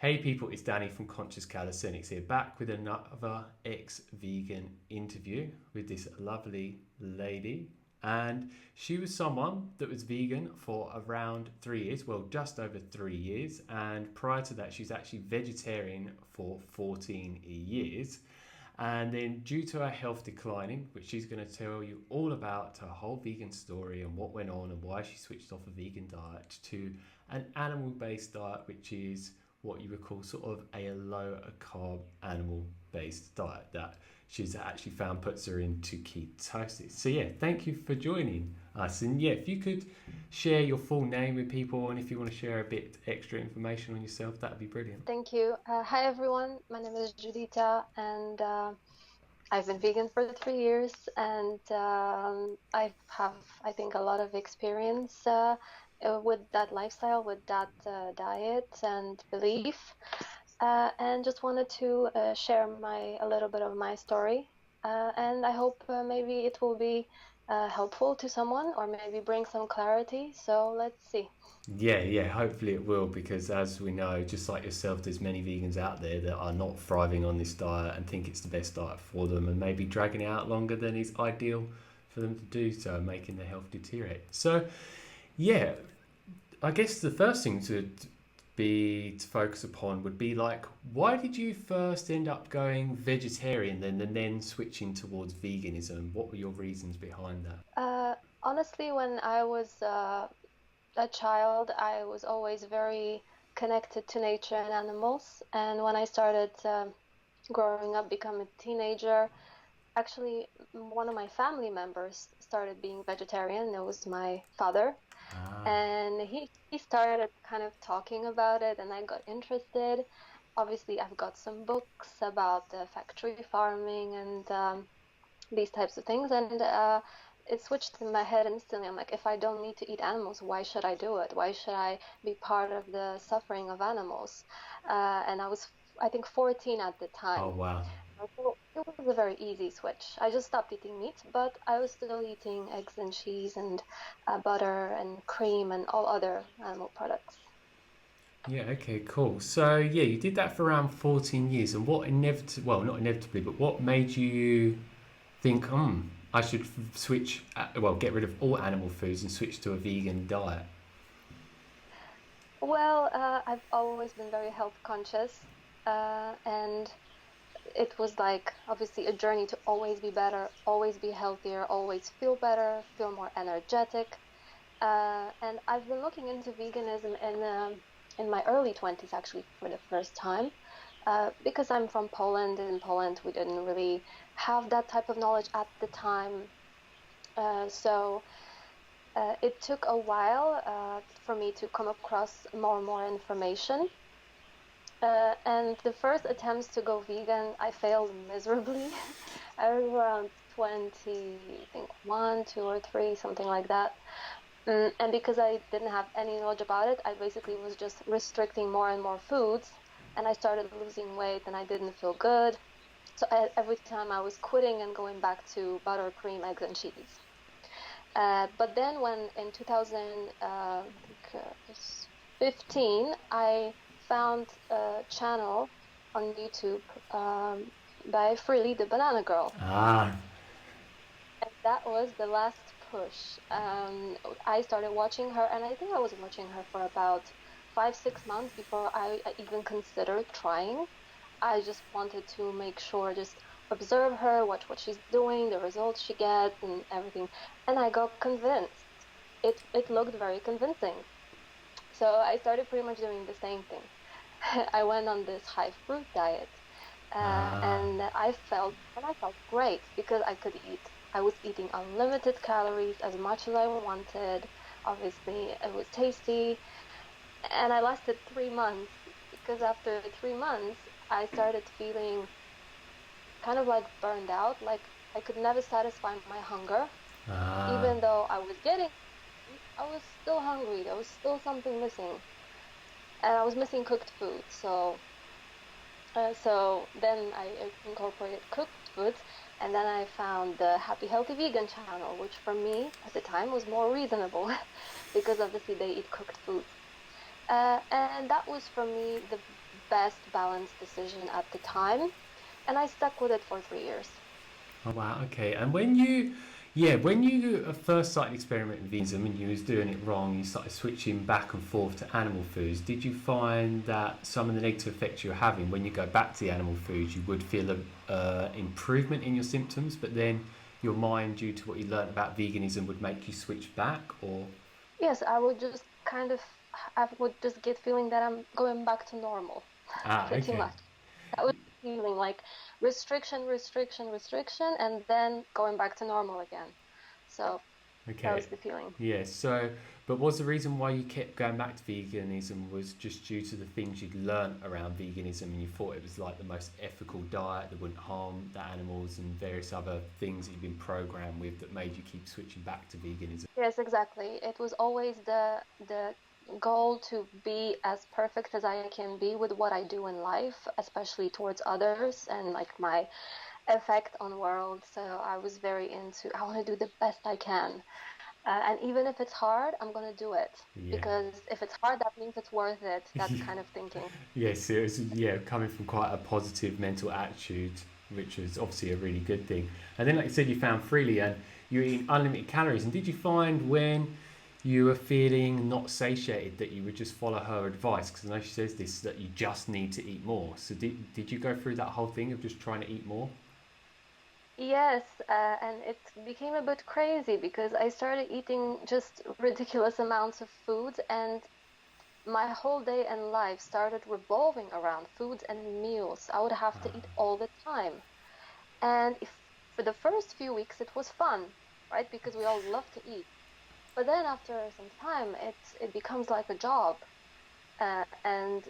Hey people, it's Danny from Conscious Calisthenics here, back with another ex-vegan interview with this lovely lady. And she was someone that was vegan for around 3 years, well, just over 3 years. And prior to that, she's actually vegetarian for 14 years. And then due to her health declining, which she's going to tell you all about, her whole vegan story and what went on and why she switched off a vegan diet to an animal-based diet, which is what you would call sort of a low carb animal-based diet that she's actually found puts her into ketosis. So yeah, thank you for joining us. And yeah, if you could share your full name with people, and if you want to share a bit extra information on yourself, that'd be brilliant. Thank you. Hi everyone, my name is Judyta, and I've been vegan for 3 years, and I have, I think, a lot of experience with that lifestyle, with that diet and belief, and just wanted to share a little bit of my story, and I hope maybe it will be helpful to someone, or maybe bring some clarity. So let's see. Yeah, hopefully it will, because as we know, just like yourself, there's many vegans out there that are not thriving on this diet and think it's the best diet for them, and maybe dragging it out longer than is ideal for them to do so, making their health deteriorate. So yeah, I guess the first thing to focus upon would be like, why did you first end up going vegetarian and then switching towards veganism? What were your reasons behind that? Honestly, when I was a child, I was always very connected to nature and animals. And when I started growing up, becoming a teenager, actually, one of my family members started being vegetarian. It was my father. Ah, And he started kind of talking about it, and I got interested. Obviously, I've got some books about factory farming and these types of things, and it switched in my head instantly. I'm like, if I don't need to eat animals, why should I do it? Why should I be part of the suffering of animals? And I was, I think, 14 at the oh time. wow. So it was a very easy switch. I just stopped eating meat, but I was still eating eggs and cheese and butter and cream and all other animal products. Yeah, okay, cool. So yeah, you did that for around 14 years, and what well, not inevitably, but what made you think, I should switch, well, get rid of all animal foods and switch to a vegan diet? Well, I've always been very health conscious, and it was like obviously a journey to always be better, always be healthier, always feel better, feel more energetic. And I've been looking into veganism in my early 20s, actually, for the first time, because I'm from Poland. In Poland, we didn't really have that type of knowledge at the time. So it took a while for me to come across more and more information. And the first attempts to go vegan, I failed miserably. I was around 20, I think one, two, or three, something like that. And because I didn't have any knowledge about it, I basically was just restricting more and more foods, and I started losing weight, and I didn't feel good. So every time I was quitting and going back to butter, cream, eggs, and cheese. But then when in 2015, I found a channel on YouTube by Freely the Banana Girl. Ah, And that was the last push. I started watching her, and I think I was watching her for about 5, 6 months before I even considered trying. I just wanted to make sure, just observe her, watch what she's doing, the results she gets, and everything. And I got convinced. It looked very convincing. So I started pretty much doing the same thing. I went on this high fruit diet, ah, and I felt great because I could eat. I was eating unlimited calories as much as I wanted. Obviously, it was tasty, and I lasted 3 months because after 3 months, I started feeling kind of like burned out, like I could never satisfy my hunger, ah. even though I was getting, I was still hungry. There was still something missing, and I was missing cooked food. So then I incorporated cooked foods, and then I found the Happy Healthy Vegan channel, which for me at the time was more reasonable because obviously they eat cooked foods. And that was for me the best balanced decision at the time, and I stuck with it for 3 years. Oh wow, okay. And when you first started experimenting with veganism and you was doing it wrong, you started switching back and forth to animal foods. Did you find that some of the negative effects you were having when you go back to the animal foods, you would feel a improvement in your symptoms, but then your mind, due to what you learnt about veganism, would make you switch back, or Yes, I would just get feeling that I'm going back to normal, pretty okay, much. That was the feeling, like restriction, restriction, restriction, and then going back to normal again. So that okay, was the feeling. yeah. So, but was the reason why you kept going back to veganism was just due to the things you'd learnt around veganism, and you thought it was like the most ethical diet that wouldn't harm the animals and various other things that you've been programmed with that made you keep switching back to veganism? Yes, exactly. It was always the goal to be as perfect as I can be with what I do in life, especially towards others and like my effect on world. So I was very into, I want to do the best I can. And even if it's hard, I'm going to do it Yeah. because if it's hard, that means it's worth it. That kind of thinking. Yes, it was, yeah, coming from quite a positive mental attitude, which was obviously a really good thing. And then, like you said, you found freely and you were eating unlimited calories. And did you find when you were feeling not satiated that you would just follow her advice? Because I know she says this, that you just need to eat more. So did you go through that whole thing of just trying to eat more? Yes, and it became a bit crazy because I started eating just ridiculous amounts of food, and my whole day and life started revolving around foods and meals. I would have to eat all the time. And if, for the first few weeks, it was fun, right? Because we all love to eat. But then after some time, it becomes like a job, and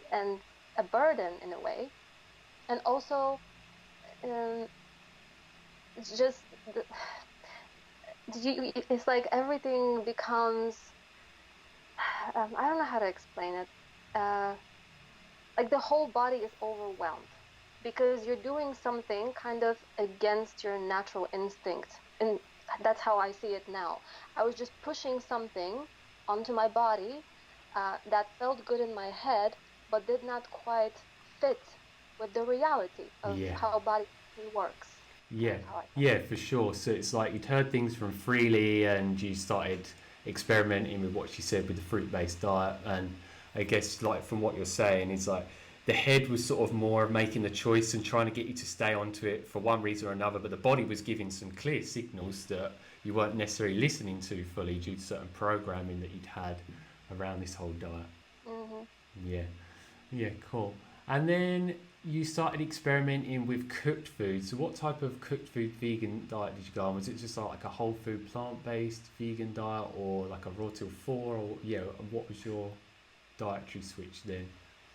a burden in a way. And also, um, it's just it's like everything becomes, I don't know how to explain it. Uh, like the whole body is overwhelmed because you're doing something kind of against your natural instinct. And that's how I see it now. I was just pushing something onto my body that felt good in my head, but did not quite fit with the reality of Yeah. how body actually works. Yeah, That's how I felt. yeah, for sure. So it's like you'd heard things from Freely and you started experimenting with what she said with the fruit-based diet. And I guess like from what you're saying is like the head was sort of more making the choice and trying to get you to stay onto it for one reason or another, but the body was giving some clear signals that you weren't necessarily listening to fully due to certain programming that you'd had around this whole diet. Hmm. Yeah. Yeah, cool. And then you started experimenting with cooked food. So what type of cooked food vegan diet did you go on? Was it just like a whole food plant-based vegan diet or like a raw till four, or yeah, what was your dietary switch then?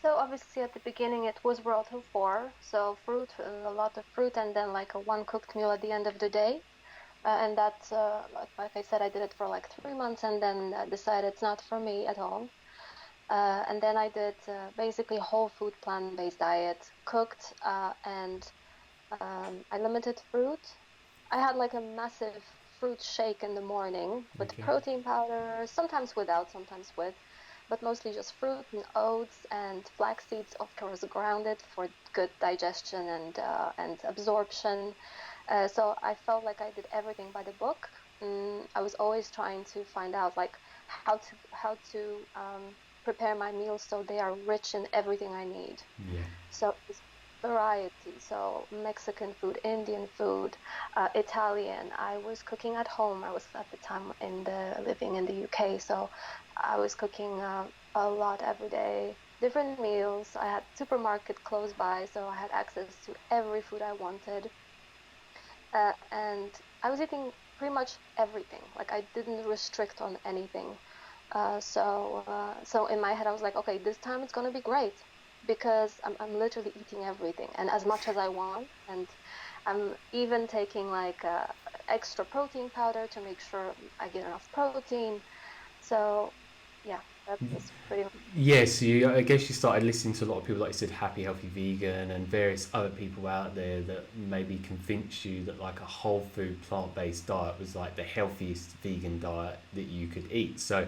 So obviously at the beginning it was raw till four, so fruit, a lot of fruit, and then like a one cooked meal at the end of the day. And that, like I said, I did it for like 3 months and then decided it's not for me at all. And then I did basically whole food plant-based diet, cooked, and I limited fruit. I had like a massive fruit shake in the morning with Okay. protein powder, sometimes without, sometimes with, but mostly just fruit and oats and flax seeds, of course, grounded for good digestion and absorption. So I felt like I did everything by the book. I was always trying to find out like how to prepare my meals so they are rich in everything I need. Yeah. So it's variety. So Mexican food, Indian food, Italian. I was cooking at home. I was at the time living in the UK, so I was cooking a lot every day. Different meals. I had supermarket close by, so I had access to every food I wanted. And I was eating pretty much everything. Like I didn't restrict on anything. So in my head, I was like, okay, this time it's gonna be great because I'm literally eating everything and as much as I want, and I'm even taking like extra protein powder to make sure I get enough protein. So yeah, that was pretty much. Yes, I guess you started listening to a lot of people, like you said, Happy Healthy Vegan, and various other people out there that maybe convinced you that like a whole food plant based diet was like the healthiest vegan diet that you could eat. So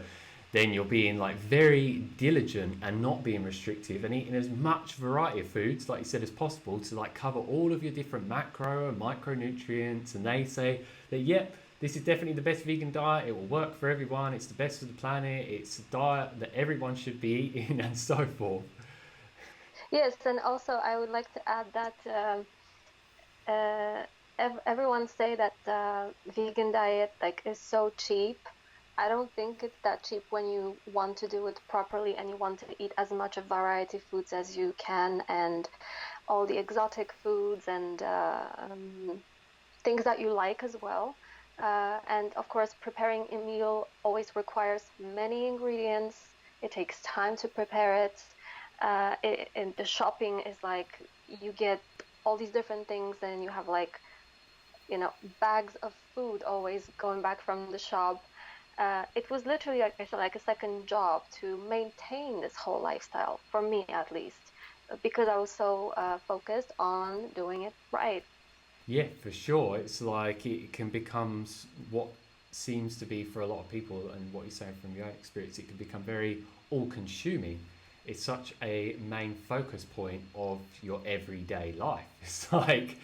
then you're being like very diligent and not being restrictive and eating as much variety of foods, like you said, as possible to like cover all of your different macro and micronutrients. And they say that, yep, this is definitely the best vegan diet. It will work for everyone. It's the best for the planet. It's a diet that everyone should be eating and so forth. Yes, and also I would like to add that uh, everyone say that vegan diet like is so cheap. I don't think it's that cheap when you want to do it properly and you want to eat as much of variety foods as you can and all the exotic foods and things that you like as well. And of course, preparing a meal always requires many ingredients. It takes time to prepare it. And the shopping is like you get all these different things and you have like, you know, bags of food always going back from the shop. It was literally, like I said, like a second job to maintain this whole lifestyle, for me at least, because I was so focused on doing it right. Yeah, for sure. It's like it can become what seems to be for a lot of people, and what you're saying from your own experience, it can become very all consuming. It's such a main focus point of your everyday life. It's like,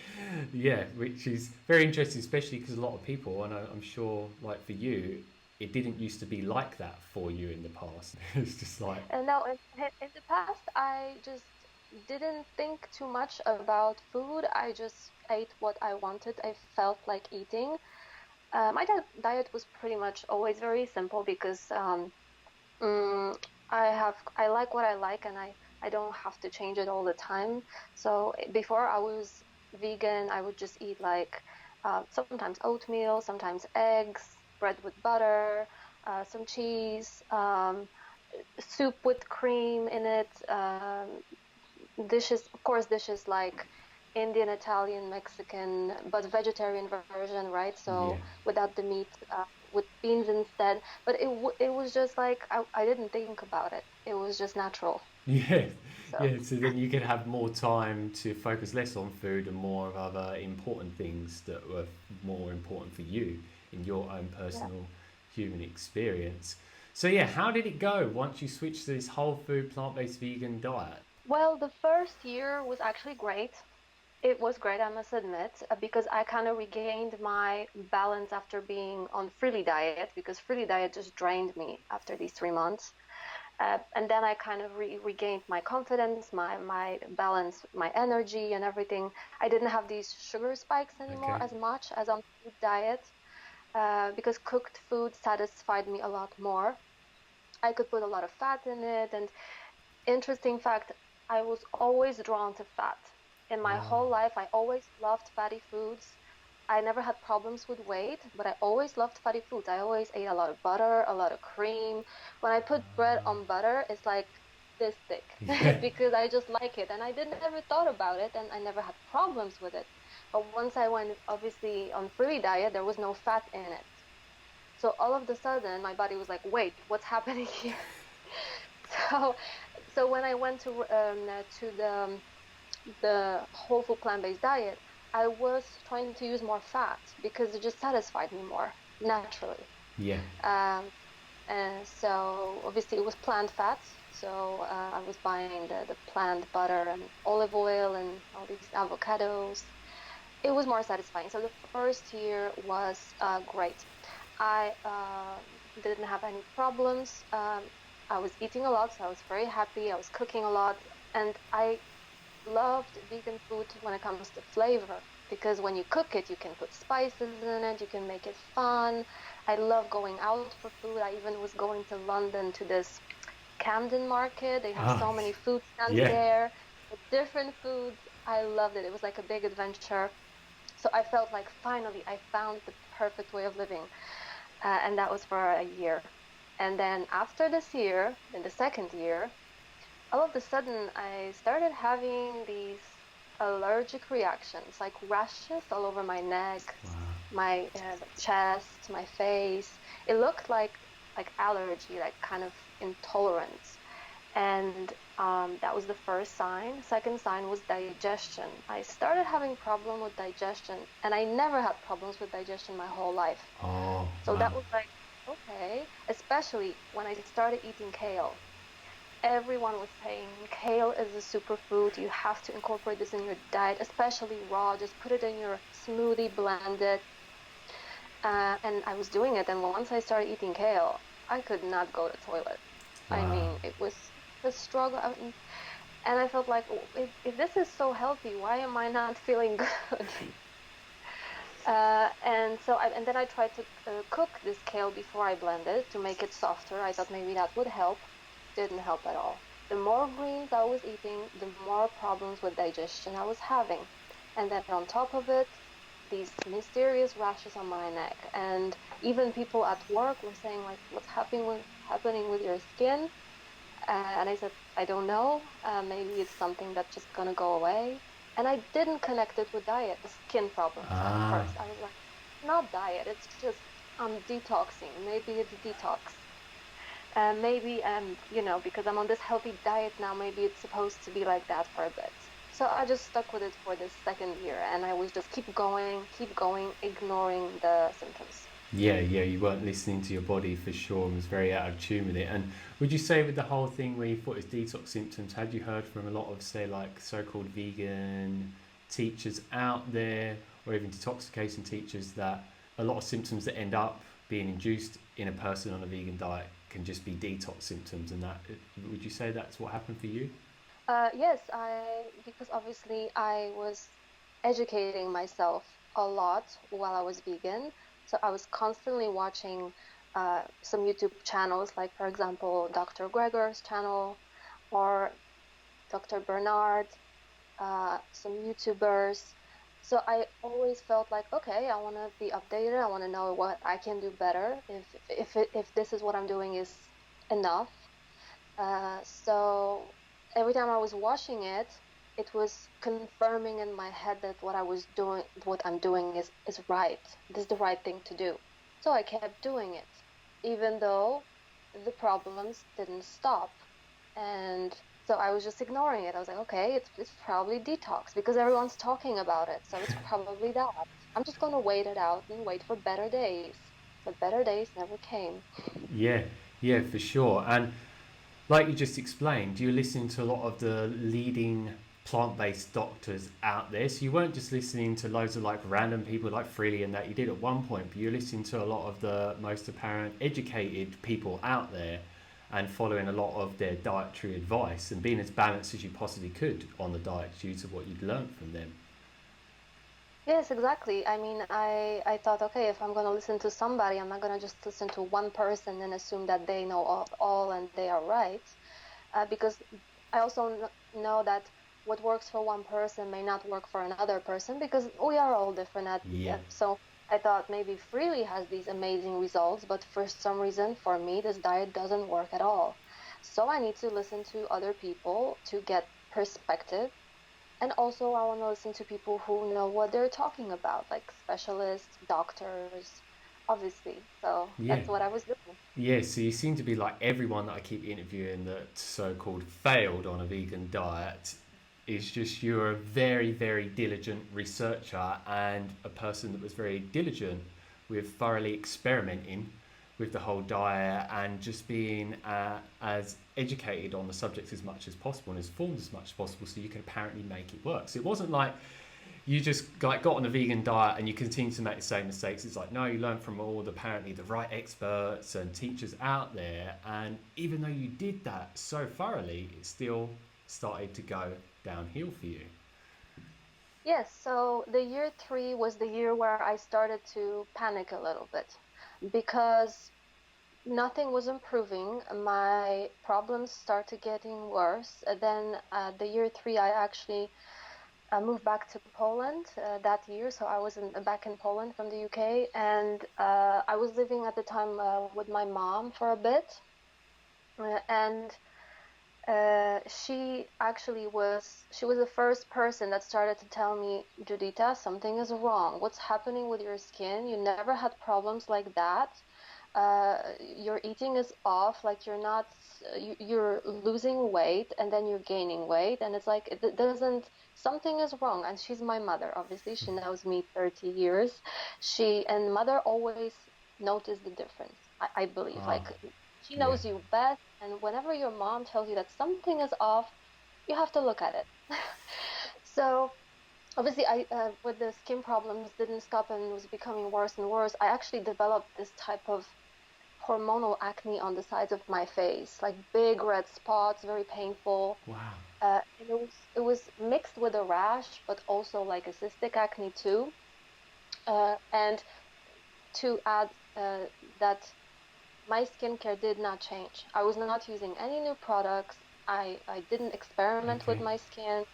yeah, which is very interesting, especially because a lot of people, and I'm sure, like for you, it didn't used to be like that for you in the past. It's just like, And now in the past, I just didn't think too much about food. I just ate what I wanted. I felt like eating. My diet was pretty much always very simple because mm, I like what I like and I don't have to change it all the time. So before I was vegan, I would just eat like sometimes oatmeal, sometimes eggs, bread with butter, some cheese, soup with cream in it, dishes, of course, dishes like Indian, Italian, Mexican, but vegetarian version, right? yeah. So without the meat, with beans instead. But it was just like I didn't think about it. It was just natural. Yeah, So yeah. So then you can have more time to focus less on food and more of other important things that were more important for you in your own yeah. personal human experience. So yeah, how did it go once you switched to this whole food plant-based vegan diet? Well, the first year was actually great. It was great, I must admit, because I kind of regained my balance after being on freely diet, because freely diet just drained me after these 3 months. And then I kind of regained my confidence, my balance, my energy, and everything. I didn't have these sugar spikes anymore Okay. as much as on food diet, because cooked food satisfied me a lot more. I could put a lot of fat in it, and interesting fact, I was always drawn to fat. In my Ah, whole life, I always loved fatty foods. I never had problems with weight, but I always loved fatty foods. I always ate a lot of butter, a lot of cream. When I put bread on butter, it's like this thick yeah, because I just like it. And I didn't ever thought about it and I never had problems with it. But once I went obviously on free diet, there was no fat in it. So all of a sudden, my body was like, wait, what's happening here? So, so when I went to the whole food plant-based diet, I was trying to use more fat because it just satisfied me more naturally. yeah. Um, and so obviously it was plant fats. So I was buying the plant butter and olive oil and all these avocados. It was more satisfying. So the first year was great. I didn't have any problems. I was eating a lot, so I was very happy. I was cooking a lot, and I loved vegan food when it comes to flavor because when you cook it, you can put spices in it, you can make it fun. I love going out for food. I even was going to London to this Camden market. They have Ah, so many food stands yeah. there with different foods. I loved it. It was like a big adventure. So I felt like finally I found the perfect way of living. And that was for a year. And then after this year, in the second year, all of a sudden I started having these allergic reactions, like rashes all over my neck, Wow. my chest, my face. It looked like allergy, like kind of intolerance. And that was the first sign. Second sign was digestion. I started having problem with digestion, and I never had problems with digestion my whole life. Oh, So wow. that was like, okay. okay, especially when I started eating kale. Everyone was saying kale is a superfood. You have to incorporate this in your diet, especially raw. Just put it in your smoothie, blend it. And I was doing it. And once I started eating kale, I could not go to the toilet. I Wow. mean, it was a struggle. And I felt like, if this is so healthy, why am I not feeling good? And then I tried to cook this kale before I blend it to make it softer. I thought maybe that would help. Didn't help at all. The more greens I was eating, the more problems with digestion I was having. And then on top of it, these mysterious rashes on my neck. And even people at work were saying, like, what's happening with your skin? And I said, I don't know. Maybe it's something that's just gonna go away. And I didn't connect it with diet, the skin problems at Ah. first. I was like, not diet, it's just I'm detoxing. Maybe it's detox. Maybe because I'm on this healthy diet now, maybe it's supposed to be like that for a bit. So I just stuck with it for this second year, and I was just keep going, ignoring the symptoms. Yeah, you weren't listening to your body for sure and was very out of tune with it. And would you say with the whole thing where you thought it was detox symptoms, had you heard from a lot of, say, like so-called vegan teachers out there or even detoxification teachers that a lot of symptoms that end up being induced in a person on a vegan diet can just be detox symptoms and that, would you say that's what happened for you? Yes, because obviously I was educating myself a lot while I was vegan. So I was constantly watching some YouTube channels, like, for example, Dr. Gregor's channel or Dr. Bernard, some YouTubers. So I always felt like, okay, I want to be updated. I want to know what I can do better. If this is what I'm doing is enough. So every time I was watching it, it was confirming in my head that what I'm doing is right. This is the right thing to do. So I kept doing it, even though the problems didn't stop. And so I was just ignoring it. I was like, okay, it's probably detox because everyone's talking about it. So it's probably that. I'm just gonna wait it out and wait for better days. But better days never came. Yeah, for sure. And like you just explained, you're listening to a lot of the leading plant-based doctors out there. So you weren't just listening to loads of like random people like Freely and that you did at one point, but you're listening to a lot of the most apparent educated people out there and following a lot of their dietary advice and being as balanced as you possibly could on the diet due to what you'd learned from them. Yes, exactly. I mean, I thought, okay, if I'm going to listen to somebody, I'm not going to just listen to one person and assume that they know all and they are right. Because I also know that what works for one person may not work for another person because we are all different. Yeah. So I thought maybe Freely has these amazing results, but for some reason, for me, this diet doesn't work at all. So I need to listen to other people to get perspective, and also, I want to listen to people who know what they're talking about, like specialists, doctors, obviously. So Yeah. that's what I was doing. Yeah, so you seem to be like everyone that I keep interviewing that so-called failed on a vegan diet is just you're a very, very diligent researcher and a person that was very diligent with thoroughly experimenting with the whole diet and just being as educated on the subject as much as possible and as formed as much as possible so you can apparently make it work. So it wasn't like you just like got on a vegan diet and you continue to make the same mistakes. It's like, no, you learn from all the apparently the right experts and teachers out there, and even though you did that so thoroughly, it still started to go downhill for you. Yes, so the year three was the year where I started to panic a little bit because nothing was improving. My problems started getting worse. Then the year three, I actually moved back to Poland that year. So I was back in Poland from the UK, and I was living at the time with my mom for a bit. And she was the first person that started to tell me, Judyta, something is wrong. What's happening with your skin? You never had problems like that. Your eating is off, like you're not, you're losing weight and then you're gaining weight, and it's like it doesn't, something is wrong. And she's my mother, obviously. She knows me 30 years. And mother always noticed the difference. I believe. Ah, Like, she yeah. knows you best, and whenever your mom tells you that something is off, you have to look at it. So obviously, I with the skin problems didn't stop and was becoming worse and worse. I actually developed this type of hormonal acne on the sides of my face, like big red spots, very painful. Wow. And it was mixed with a rash, but also like a cystic acne too. And to add that my skincare did not change. I was not using any new products. I didn't experiment with Okay. my skin.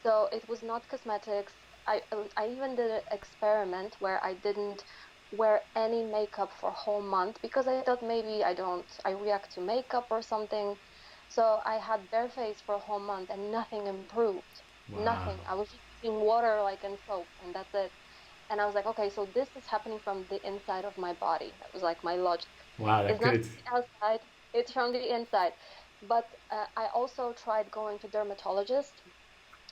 So it was not cosmetics. I even did an experiment where I didn't wear any makeup for a whole month because I thought maybe I react to makeup or something. So I had bare face for a whole month and nothing improved. Wow. Nothing. I was just using water like and soap and that's it. And I was like, okay, so this is happening from the inside of my body. That was like my logic. Wow, It's that's not good. from the outside, it's from the inside. But I also tried going to dermatologist.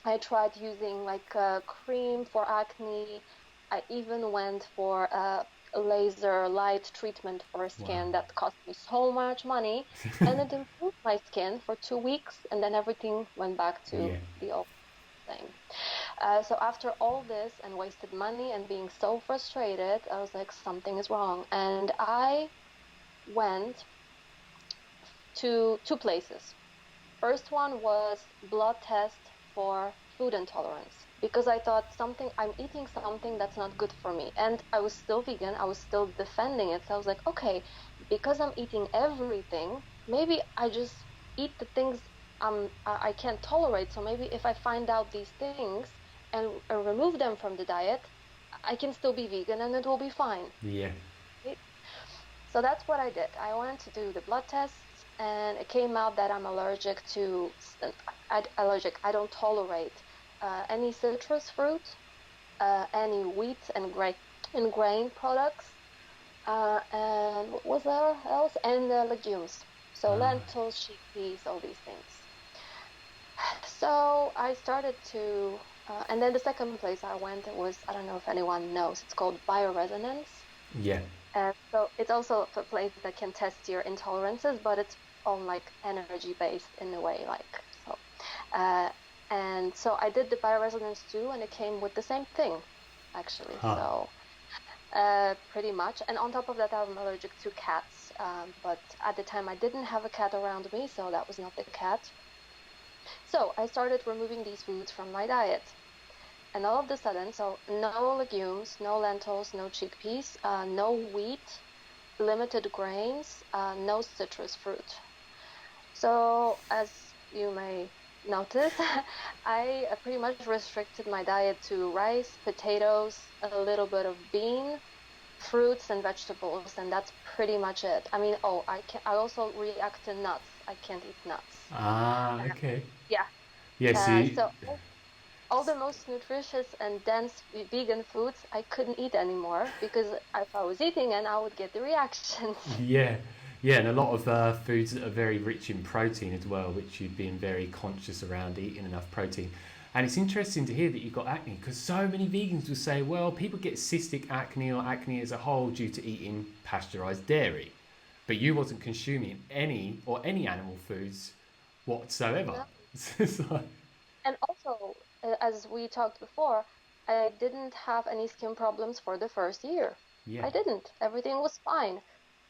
I tried using like a cream for acne. I even went for a laser light treatment for Wow. skin that cost me so much money. And it improved my skin for 2 weeks, and then everything went back to Yeah. the old thing. So after all this and wasted money and being so frustrated, I was like, something is wrong. And I went to two places. First one was blood test for food intolerance because I thought I'm eating something that's not good for me. And I was still vegan, I was still defending it. So I was like, okay, because I'm eating everything, maybe I just eat the things I can't tolerate. So maybe if I find out these things and remove them from the diet, I can still be vegan and it will be fine. Yeah. Right? So that's what I did. I went to do the blood tests, and it came out that I'm allergic to allergic. I don't tolerate any citrus fruit, any wheat and grain products, and what was there else? And legumes. So Ah, lentils, chickpeas, all these things. So I started to, and then the second place I went it was I don't know if anyone knows. It's called bioresonance. yeah. So it's also a place that can test your intolerances, but it's on like energy based in a way, like so. Uh, and so I did the bioresonance too, and it came with the same thing, actually. Huh. So pretty much. And on top of that, I'm allergic to cats. But at the time, I didn't have a cat around me, so that was not the cat. So I started removing these foods from my diet. And all of a sudden, so no legumes, no lentils, no chickpeas, no wheat, limited grains, no citrus fruit. So, as you may notice, I pretty much restricted my diet to rice, potatoes, a little bit of bean, fruits, and vegetables, and that's pretty much it. I mean, oh, I also react to nuts. I can't eat nuts. Ah, Uh, okay. yeah. Yeah, see. So all the most nutritious and dense vegan foods I couldn't eat anymore because if I was eating and I would get the reactions. Yeah. Yeah, and a lot of foods that are very rich in protein as well, which you've been very conscious around eating enough protein. And it's interesting to hear that you've got acne because so many vegans will say, well, people get cystic acne or acne as a whole due to eating pasteurized dairy. But you wasn't consuming any animal foods whatsoever. No. It's like, And also, as we talked before, I didn't have any skin problems for the first year. yeah, I didn't. Everything was fine.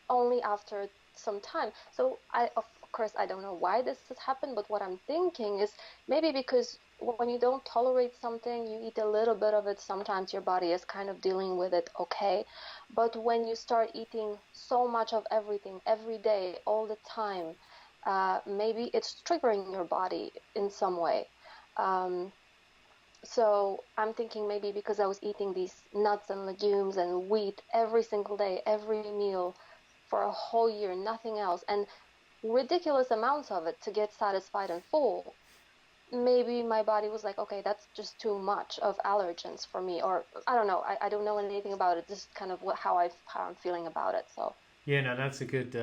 Only after some time. So of course, I don't know why this has happened, but what I'm thinking is maybe because when you don't tolerate something, you eat a little bit of it, sometimes your body is kind of dealing with it okay. But when you start eating so much of everything every day, all the time, maybe it's triggering your body in some way. Um, so I'm thinking maybe because I was eating these nuts and legumes and wheat every single day, every meal for a whole year, nothing else, and ridiculous amounts of it to get satisfied and full. Maybe my body was like, okay, that's just too much of allergens for me, or I don't know. I don't know anything about it. Just kind of how I'm feeling about it. So yeah, no, that's a good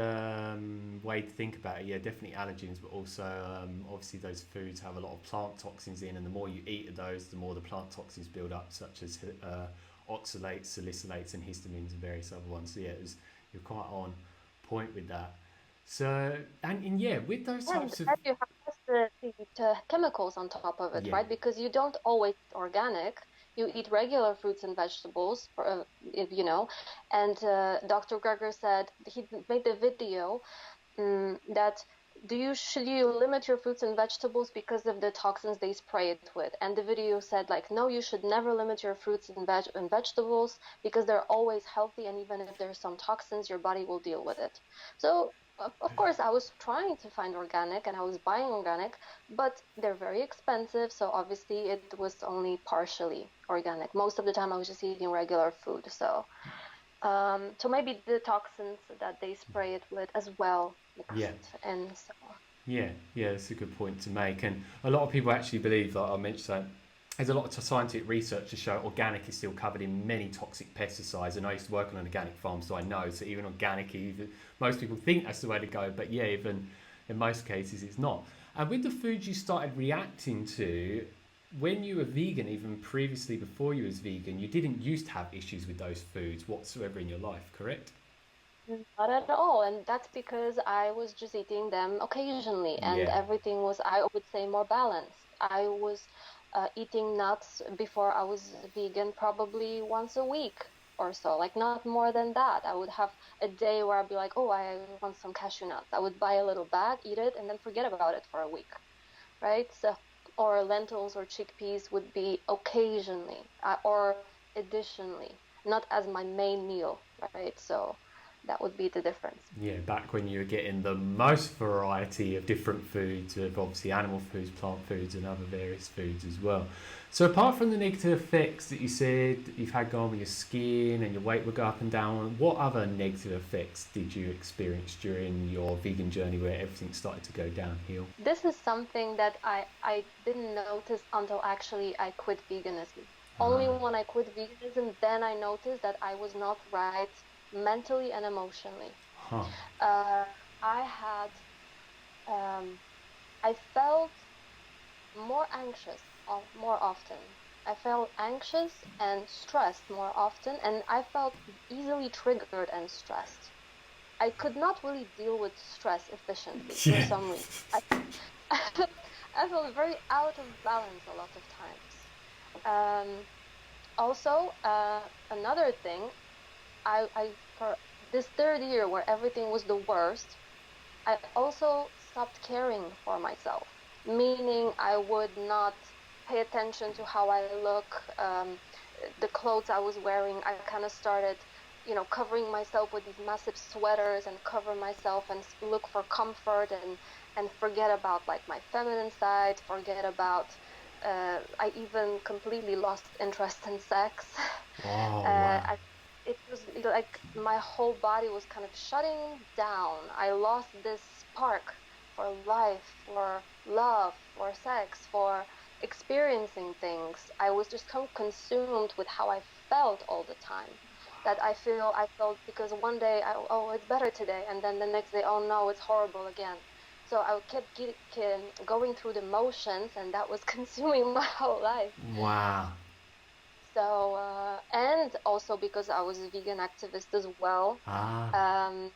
way to think about it. Yeah, definitely allergens, but also obviously those foods have a lot of plant toxins in, and the more you eat of those, the more the plant toxins build up, such as oxalates, salicylates, and histamines, and various other ones. So yeah, you're quite on point with that. So, and yeah, with those types of, And you have just the chemicals on top of it, yeah, right? Because you don't always eat organic. You eat regular fruits and vegetables, you know. And Dr. Greger said he made a video that should you limit your fruits and vegetables because of the toxins they spray it with? And the video said like, no, you should never limit your fruits and vegetables because they're always healthy, and even if there's some toxins, your body will deal with it. So of course I was trying to find organic and I was buying organic, but they're very expensive, so obviously it was only partially organic. Most of the time I was just eating regular food. So maybe the toxins that they spray it with as well yeah. mixed in. So Yeah, that's a good point to make. And a lot of people actually believe, like I mentioned, that there's a lot of scientific research to show organic is still covered in many toxic pesticides. And I used to work on an organic farm, so I know. So even organic, even most people think that's the way to go, but yeah, even in most cases, it's not. And with the foods you started reacting to, when you were vegan, even previously before you was vegan, you didn't used to have issues with those foods whatsoever in your life, correct? not at all. And that's because I was just eating them occasionally and Yeah. everything was, I would say, more balanced. I was eating nuts before I was vegan probably once a week or so, like not more than that. I would have a day where I'd be like, oh, I want some cashew nuts. I would buy a little bag, eat it, and then forget about it for a week, right? So, or lentils or chickpeas would be occasionally or additionally, not as my main meal, right? So that would be the difference. Yeah, back when you were getting the most variety of different foods, of obviously animal foods, plant foods, and other various foods as well. So, apart from the negative effects that you said that you've had going with your skin and your weight would go up and down, what other negative effects did you experience during your vegan journey where everything started to go downhill? This is something that I didn't notice until actually I quit veganism. Only Ah, when I quit veganism, then I noticed that I was not right mentally and emotionally. huh. Uh, I had, um, I felt more anxious more often. I felt anxious and stressed more often, and I felt easily triggered and stressed. I could not really deal with stress efficiently for Yeah. some reason. I felt very out of balance a lot of times. Also, another thing, I for this third year where everything was the worst, I also stopped caring for myself, meaning I would not pay attention to how I look, the clothes I was wearing. I kind of started, covering myself with these massive sweaters and cover myself and look for comfort and forget about like my feminine side, forget about, I even completely lost interest in sex. Oh, wow. I it was like my whole body was kind of shutting down. I lost this spark for life, for love, for sex, for experiencing things. I was just so consumed with how I felt all the time that I felt because one day, oh, it's better today, and then the next day, oh no, it's horrible again. So I kept going through the motions, and that was consuming my whole life. Wow. So, and also because I was a vegan activist as well, Ah, um,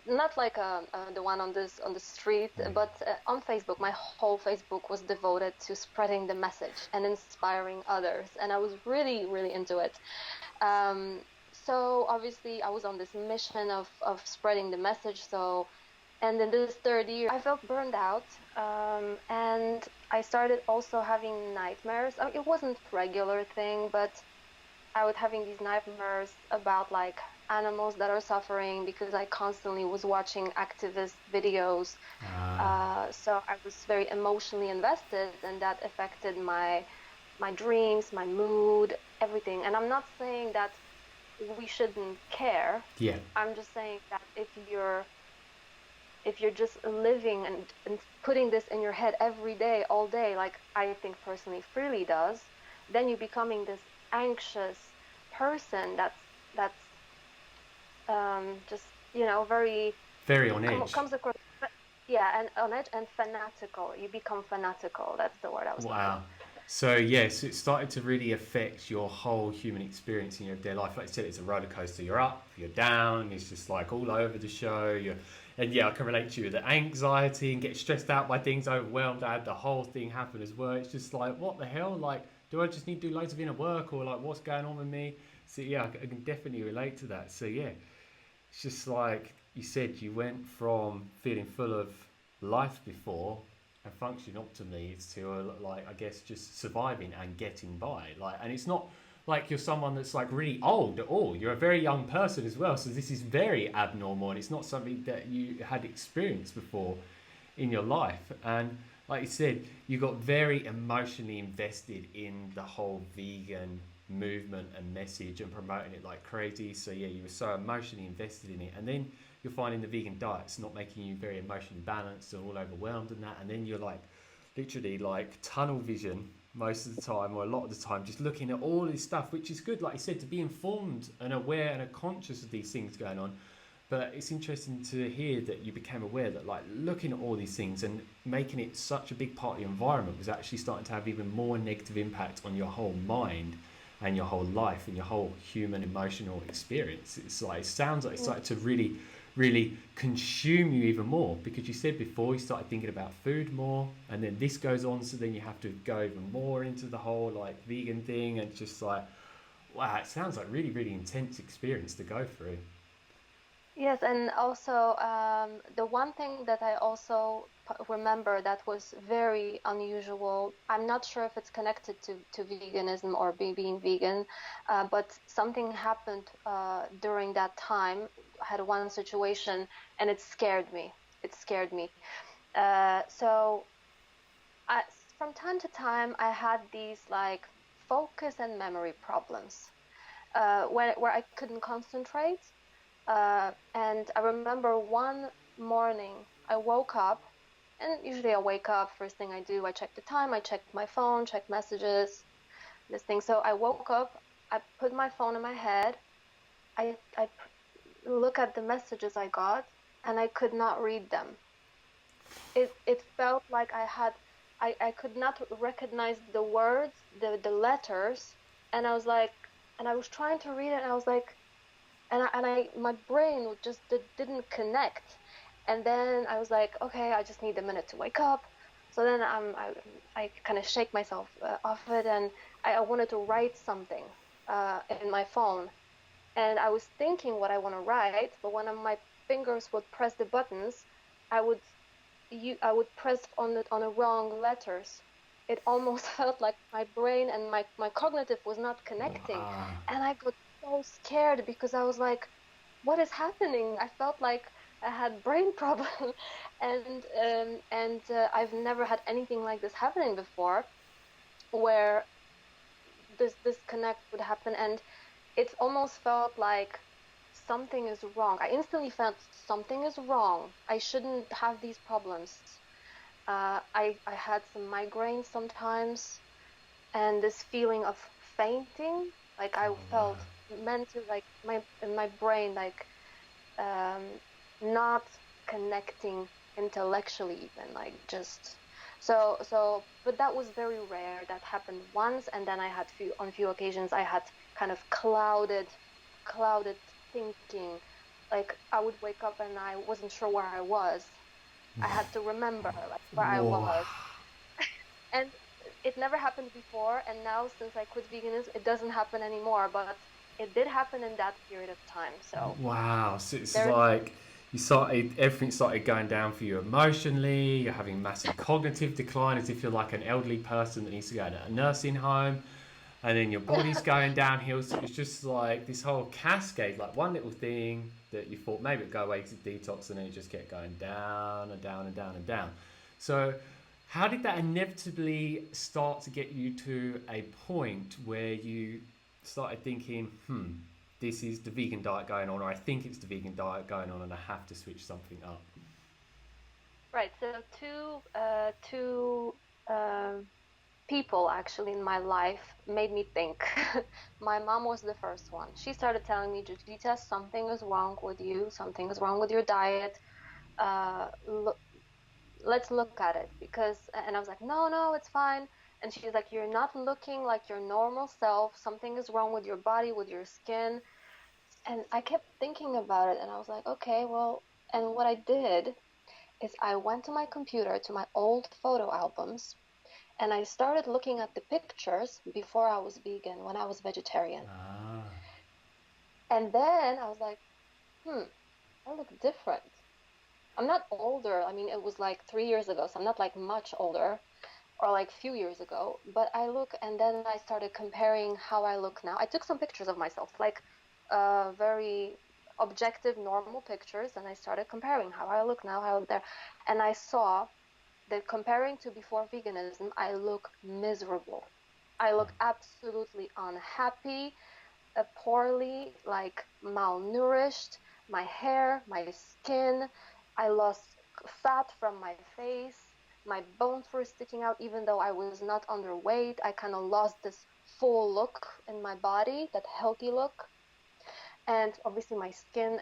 not like the one on the street, but on Facebook. My whole Facebook was devoted to spreading the message and inspiring others, and I was really, really into it. Um, so obviously, I was on this mission of spreading the message. So, and in this third year, I felt burned out, and I started also having nightmares. I mean, it wasn't a regular thing, but I was having these nightmares about like animals that are suffering because I constantly was watching activist videos. ah, So I was very emotionally invested, and that affected my dreams, my mood, everything. And I'm not saying that we shouldn't care. yeah. I'm just saying that if you're just living and putting this in your head every day, all day, like I think personally Freely does, then you're becoming this anxious person that's just very Very on edge. comes across, yeah, and on edge and fanatical. You become fanatical. That's the word I was looking Wow. for. So yes, it started to really affect your whole human experience in your everyday life. Like I said, it's a roller coaster. You're up, you're down. It's just like all over the show. And yeah, I can relate to you with the anxiety and get stressed out by things, overwhelmed. I had the whole thing happen as well. It's just like, what the hell? Like, do I just need to do loads of inner work, or like, what's going on with me? So yeah, I can definitely relate to that. So yeah, it's just like you said, you went from feeling full of life before and functioning optimally to like I guess just surviving and getting by. Like, and it's not like you're someone that's like really old at all. You're a very young person as well. So this is very abnormal, and it's not something that you had experienced before in your life. And like you said, you got very emotionally invested in the whole vegan movement and message and promoting it like crazy. So yeah, you were so emotionally invested in it, and then you're finding the vegan diet's not making you very emotionally balanced and all overwhelmed and that, and then you're like literally like tunnel vision most of the time, or a lot of the time, just looking at all this stuff, which is good, like you said, to be informed and aware and conscious of these things going on. But it's interesting to hear that you became aware that like looking at all these things and making it such a big part of your environment was actually starting to have even more negative impact on your whole mind and your whole life and your whole human emotional experience. It's like, it sounds like it started to really, really consume you even more, because you said before you started thinking about food more, and then this goes on, so then you have to go even more into the whole like vegan thing, and just like, wow, it sounds like really, really intense experience to go through. Yes, and also the one thing that I also remember that was very unusual. I'm not sure if it's connected to veganism or being vegan, but something happened during that time. I had one situation, and it scared me. It scared me. So I, from time to time, I had these like focus and memory problems where I couldn't concentrate. And I remember one morning I woke up, and usually I wake up, first thing I do, I check the time, I check my phone, check messages, this thing. So I woke up, I put my phone in my head, I look at the messages I got, and I could not read them. It felt like I could not recognize the words, the letters, and I was like, and I was trying to read it, and I was like, my brain just didn't connect. And then I was like, okay, I just need a minute to wake up. So then I kind of shake myself off it, and I wanted to write something in my phone. And I was thinking what I want to write, but when my fingers would press the buttons, I would I would press on the wrong letters. It almost felt like my brain and my cognitive was not connecting. Wow. And I got so scared because I was like, what is happening? I felt like I had brain problem, and I've never had anything like this happening before, where this disconnect would happen, and it almost felt like something is wrong. I instantly felt something is wrong. I shouldn't have these problems. I had some migraines sometimes, and this feeling of fainting. Like I Oh felt wow. mentally, like my brain, like um, not connecting intellectually, even like just but that was very rare. That happened once, and then I had on few occasions I had kind of clouded thinking. Like I would wake up and I wasn't sure where I was. I had to remember like where I Whoa. was. And it never happened before, and now since I quit veganism, it doesn't happen anymore, but it did happen in that period of time. So Wow. So it's there's like you started, everything started going down for you emotionally. You're having massive cognitive decline, as if you're like an elderly person that needs to go to a nursing home, and then your body's going downhill. So it's just like this whole cascade, like one little thing that you thought maybe it'd go away because it detox, and then it just kept going down and down and down and down. So how did that inevitably start to get you to a point where you started thinking, this is the vegan diet going on, or I think it's the vegan diet going on, and I have to switch something up? right. So two people actually in my life made me think. My mom was the first one. She started telling me, Judita, something is wrong with you. Something is wrong with your diet. Look, let's look at it, because, and I was like, no, no, it's fine. And she's like, you're not looking like your normal self. Something is wrong with your body, with your skin. And I kept thinking about it, and I was like, okay, well, and what I did is I went to my computer, to my old photo albums, and I started looking at the pictures before I was vegan, when I was vegetarian. Ah. And then I was like, I look different. I'm not older. I mean, it was like 3 years ago, so I'm not like much older, or like few years ago, but I look, and then I started comparing how I look now. I took some pictures of myself, like very objective, normal pictures, and I started comparing how I look now, how I look there. And I saw that comparing to before veganism, I look miserable. I look absolutely unhappy, poorly, like malnourished, my hair, my skin. I lost fat from my face. My bones were sticking out even though I was not underweight. I kind of lost this full look in my body, that healthy look. And obviously my skin,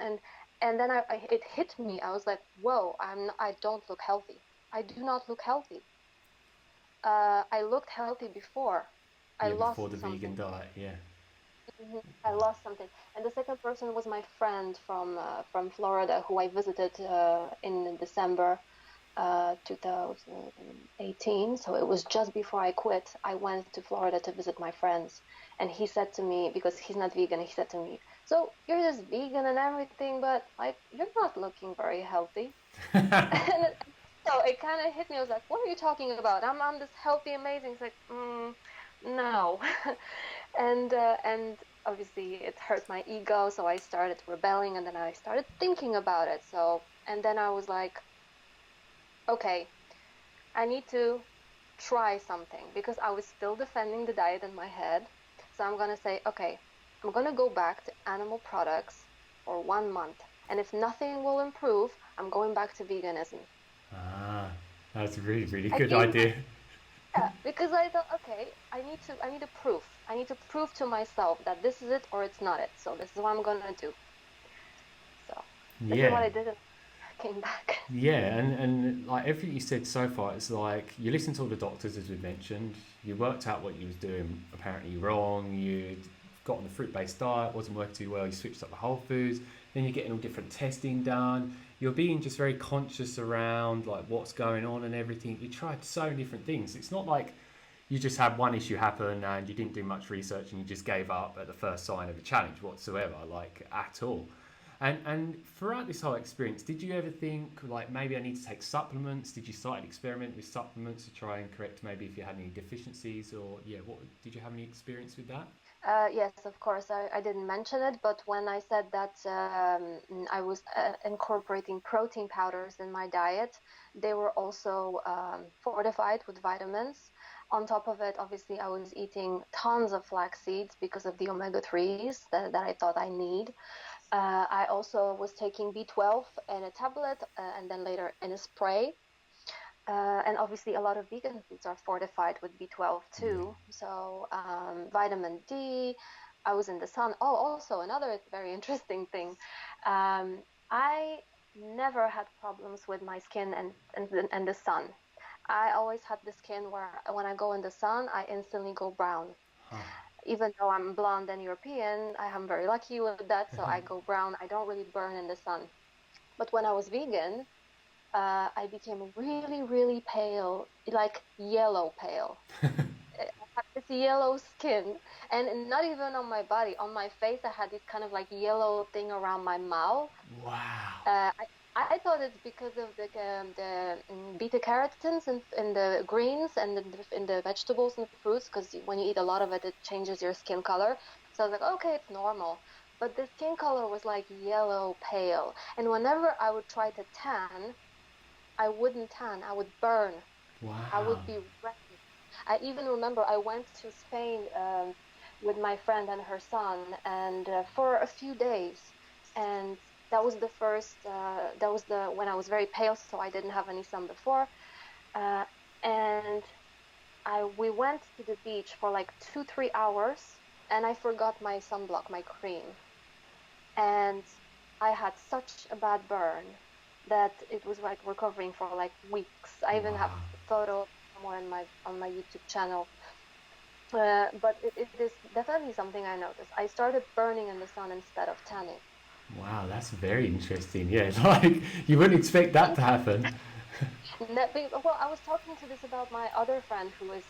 and then it hit me. I was like, whoa, I don't look healthy. I do not look healthy. I looked healthy before. I Yeah, before lost the something. vegan diet, yeah. I lost something. And the second person was my friend from Florida, who I visited in December 2018. So it was just before I quit. I went to Florida to visit my friends, and he said to me, because he's not vegan, he said to me, "So you're just vegan and everything, but like you're not looking very healthy." And so it kind of hit me. I was like, "What are you talking about? I'm this healthy, amazing." It's like, no. And obviously it hurt my ego, so I started rebelling, and then I started thinking about it. So, and then I was like, okay, I need to try something, because I was still defending the diet in my head. So I'm gonna say, okay, I'm gonna go back to animal products for 1 month, and if nothing will improve, I'm going back to veganism. Ah, that's a really, really I good gave my idea. Yeah, because I thought, okay, I need a proof. I need to prove to myself that this is it or it's not it. So this is what I'm gonna do. So this is what Yeah. I did, and I came back. Yeah, and like everything you said so far, it's like you listened to all the doctors, as we mentioned. You worked out what you was doing apparently wrong. You got on the fruit-based diet, wasn't working too well. You switched up the whole foods. Then you're getting all different testing done. You're being just very conscious around like what's going on and everything. You tried so many different things. It's not like you just had one issue happen and you didn't do much research and you just gave up at the first sign of a challenge whatsoever, like at all. And throughout this whole experience, did you ever think like maybe I need to take supplements? Did you start an experiment with supplements to try and correct maybe if you had any deficiencies, or yeah, what did you have any experience with that? Yes, of course, I didn't mention it, but when I said that I was incorporating protein powders in my diet, they were also fortified with vitamins. On top of it, obviously, I was eating tons of flax seeds because of the omega-3s that I thought I need. I also was taking B12 in a tablet, and then later in a spray. And obviously, a lot of vegan foods are fortified with B12 Yeah. too. So, vitamin D. I was in the sun. Oh, also another very interesting thing. Um, I never had problems with my skin and the sun. I always had the skin where when I go in the sun, I instantly go brown. Huh. Even though I'm blonde and European, I am very lucky with that. So I go brown. I don't really burn in the sun. But when I was vegan, I became really, really pale, like yellow pale. I had this yellow skin, and not even on my body, on my face, I had this kind of like yellow thing around my mouth. Wow. Uh, I, I thought it's because of the beta carotenes in the greens and in the vegetables and the fruits, because when you eat a lot of it, it changes your skin color. So I was like, okay, it's normal. But the skin color was like yellow pale. And whenever I would try to tan, I wouldn't tan. I would burn. I Wow. would be red. I even remember I went to Spain with my friend and her son, and for a few days, and that was the first. That was the when I was very pale, so I didn't have any sun before. Uh, and I we went to the beach for like 2, 3 hours, and I forgot my sunblock, my cream, and I had such a bad burn that it was like recovering for like weeks. I even have Wow. photos more on my YouTube channel. But it is definitely something I noticed. I started burning in the sun instead of tanning. Wow, that's very interesting. Yeah, like you wouldn't expect that to happen. Well, I was talking to this about my other friend who is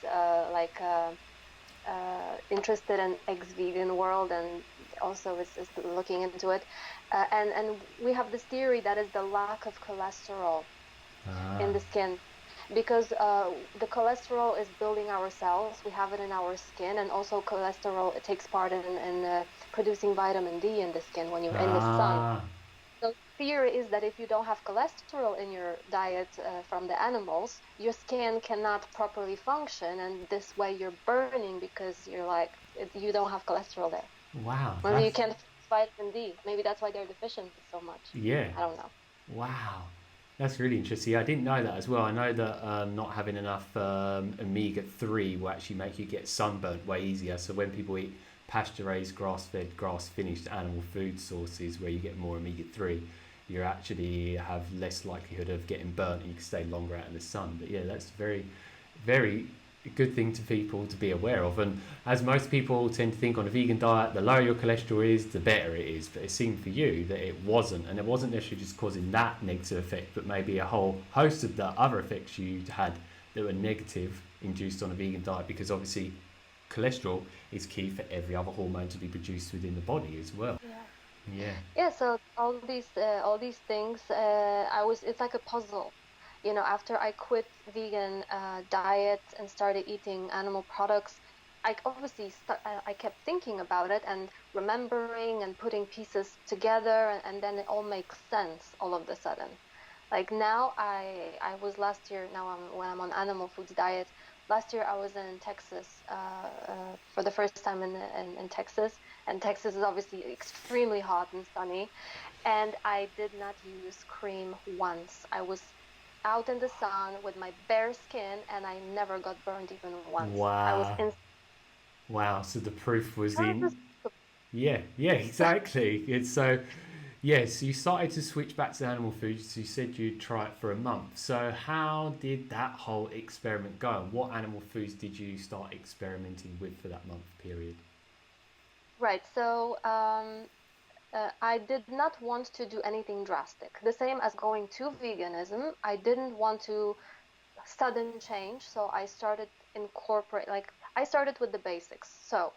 interested in ex-vegan world and also is looking into it. And we have this theory that is the lack of cholesterol in Ah, the skin, because the cholesterol is building our cells. We have it in our skin, and also cholesterol, it takes part in producing vitamin D in the skin when you're in the sun. ah, So theory is that if you don't have cholesterol in your diet from the animals, your skin cannot properly function, and this way you're burning because you're like you don't have cholesterol there. wow, Maybe you that's can't find vitamin D. Maybe that's why they're deficient so much. yeah, I don't know. wow, that's really interesting. I didn't know that as well. I know that not having enough omega 3 will actually make you get sunburnt way easier. So when people eat pasture-raised, grass-fed, grass-finished animal food sources where you get more omega 3, you actually have less likelihood of getting burnt and you can stay longer out in the sun. But yeah, that's very, very good thing to people to be aware of. And as most people tend to think on a vegan diet, the lower your cholesterol is, the better it is. But it seemed for you that it wasn't, and it wasn't necessarily just causing that negative effect, but maybe a whole host of the other effects you had that were negative induced on a vegan diet, because obviously cholesterol is key for every other hormone to be produced within the body as well. Yeah. Yeah. Yeah, so all these things, it's like a puzzle. You know, after I quit vegan diet and started eating animal products, I kept thinking about it and remembering and putting pieces together, and then it all makes sense all of a sudden. Like now, I was last year. Now when I'm on animal foods diet. Last year I was in Texas for the first time in Texas, and Texas is obviously extremely hot and sunny, and I did not use cream once. I was out in the sun with my bare skin, and I never got burned even once. I was Wow. in. Wow. So the proof was How is in. this? Yeah, yeah, exactly. It's so, yes, you started to switch back to animal foods. You said you'd try it for a month. So how did that whole experiment go? And what animal foods did you start experimenting with for that month period? Right. So I did not want to do anything drastic. The same as going to veganism. I didn't want to sudden change, so I started with the basics. So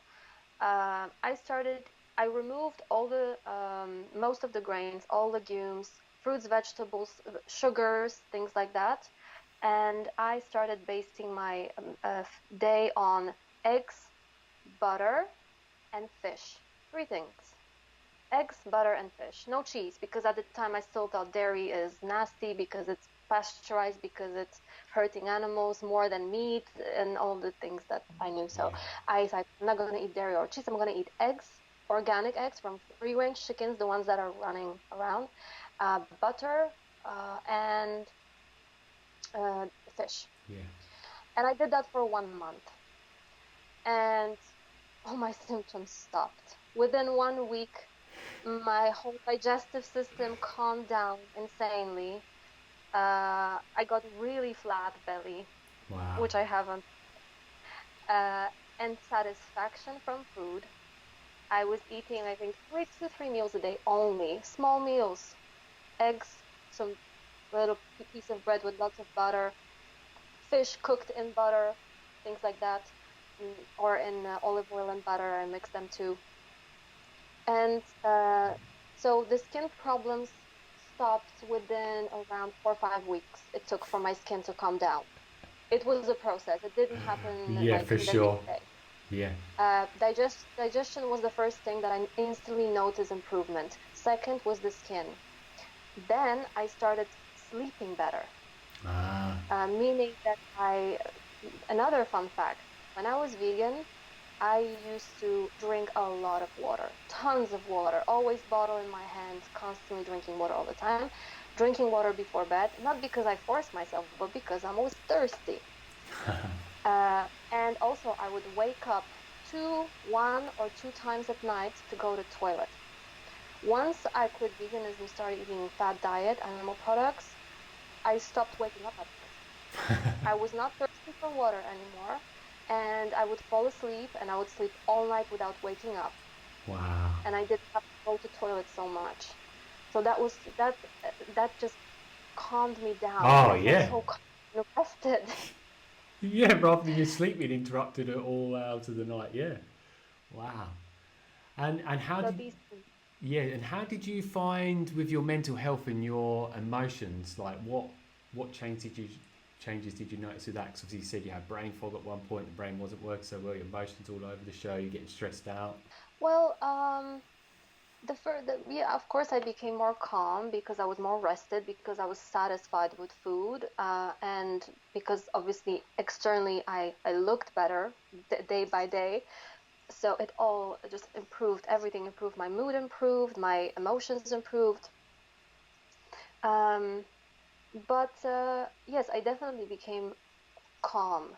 I removed all the most of the grains, all legumes, fruits, vegetables, sugars, things like that, and I started basing my day on eggs, butter, and fish. Three things: eggs, butter, and fish. No cheese, because at the time I still thought dairy is nasty because it's pasteurized, because it's hurting animals more than meat, and all the things that I knew. So Yeah. I said, I'm not going to eat dairy or cheese. I'm going to eat eggs, organic eggs from free range chickens, the ones that are running around, butter, and fish. Yeah. And I did that for 1 month. And all my symptoms stopped. Within 1 week, my whole digestive system calmed down insanely. I got really flat belly, Wow. which I haven't, uh, and satisfaction from food. I was eating, I think, 3 meals a day only, small meals, eggs, some little piece of bread with lots of butter, fish cooked in butter, things like that, or in olive oil and butter. I mix them too. And so the skin problems stopped within around 4 or 5 weeks. It took for my skin to calm down. It was a process. It didn't happen Yeah, like for in the sure. next day. Yeah. Digestion was the first thing that I instantly noticed improvement. Second was the skin. Then I started sleeping better, Ah. meaning that another fun fact, when I was vegan, I used to drink a lot of water, tons of water, always bottle in my hand, constantly drinking water all the time, drinking water before bed, not because I forced myself, but because I'm always thirsty. And also I would wake up 1 or 2 times at night to go to toilet. Once I quit veganism, started eating fat diet, animal products, I stopped waking up at night. I was not thirsty for water anymore, and I would fall asleep, and I would sleep all night without waking up, Wow. and I didn't have to go to toilet so much. So that was that just calmed me down, and Oh I felt yeah. so calm and rested. Yeah, rather than your sleep being interrupted at all hours of the night. Yeah. Wow. And how So did these, yeah, and how did you find with your mental health and your emotions? Like what changes did you notice with that? 'Cause obviously you said you had brain fog at one point, the brain wasn't working so well, your emotions all over the show, you're getting stressed out. well, yeah, of course, I became more calm because I was more rested, because I was satisfied with food, and because obviously externally I looked better day by day. So it all just improved. Everything improved. My mood improved. My emotions improved. Um, but yes, I definitely became calm,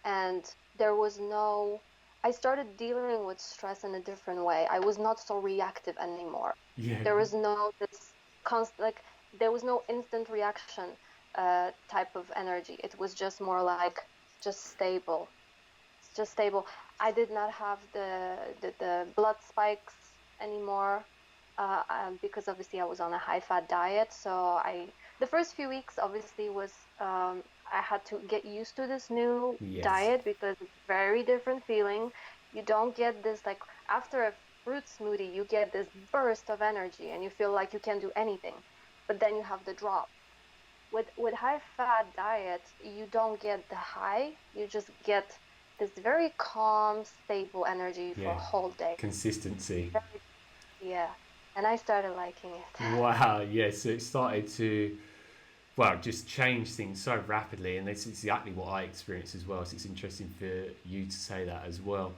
and there was no. I started dealing with stress in a different way. I was not so reactive anymore. Yeah. There was no this constant, like, there was no instant reaction type of energy. It was just more like just stable. It's just stable. I did not have the blood spikes anymore, because obviously I was on a high fat diet. So the first few weeks obviously was, I had to get used to this new Yes. diet because it's very different feeling. You don't get this, like, after a fruit smoothie, you get this burst of energy and you feel like you can do anything, but then you have the drop. With high fat diet, you don't get the high, you just get this very calm, stable energy for Yeah. a whole day. Consistency. Very, yeah. And I started liking it. Wow, yeah, so it started to, well, just change things so rapidly, and this is exactly what I experienced as well. So it's interesting for you to say that as well.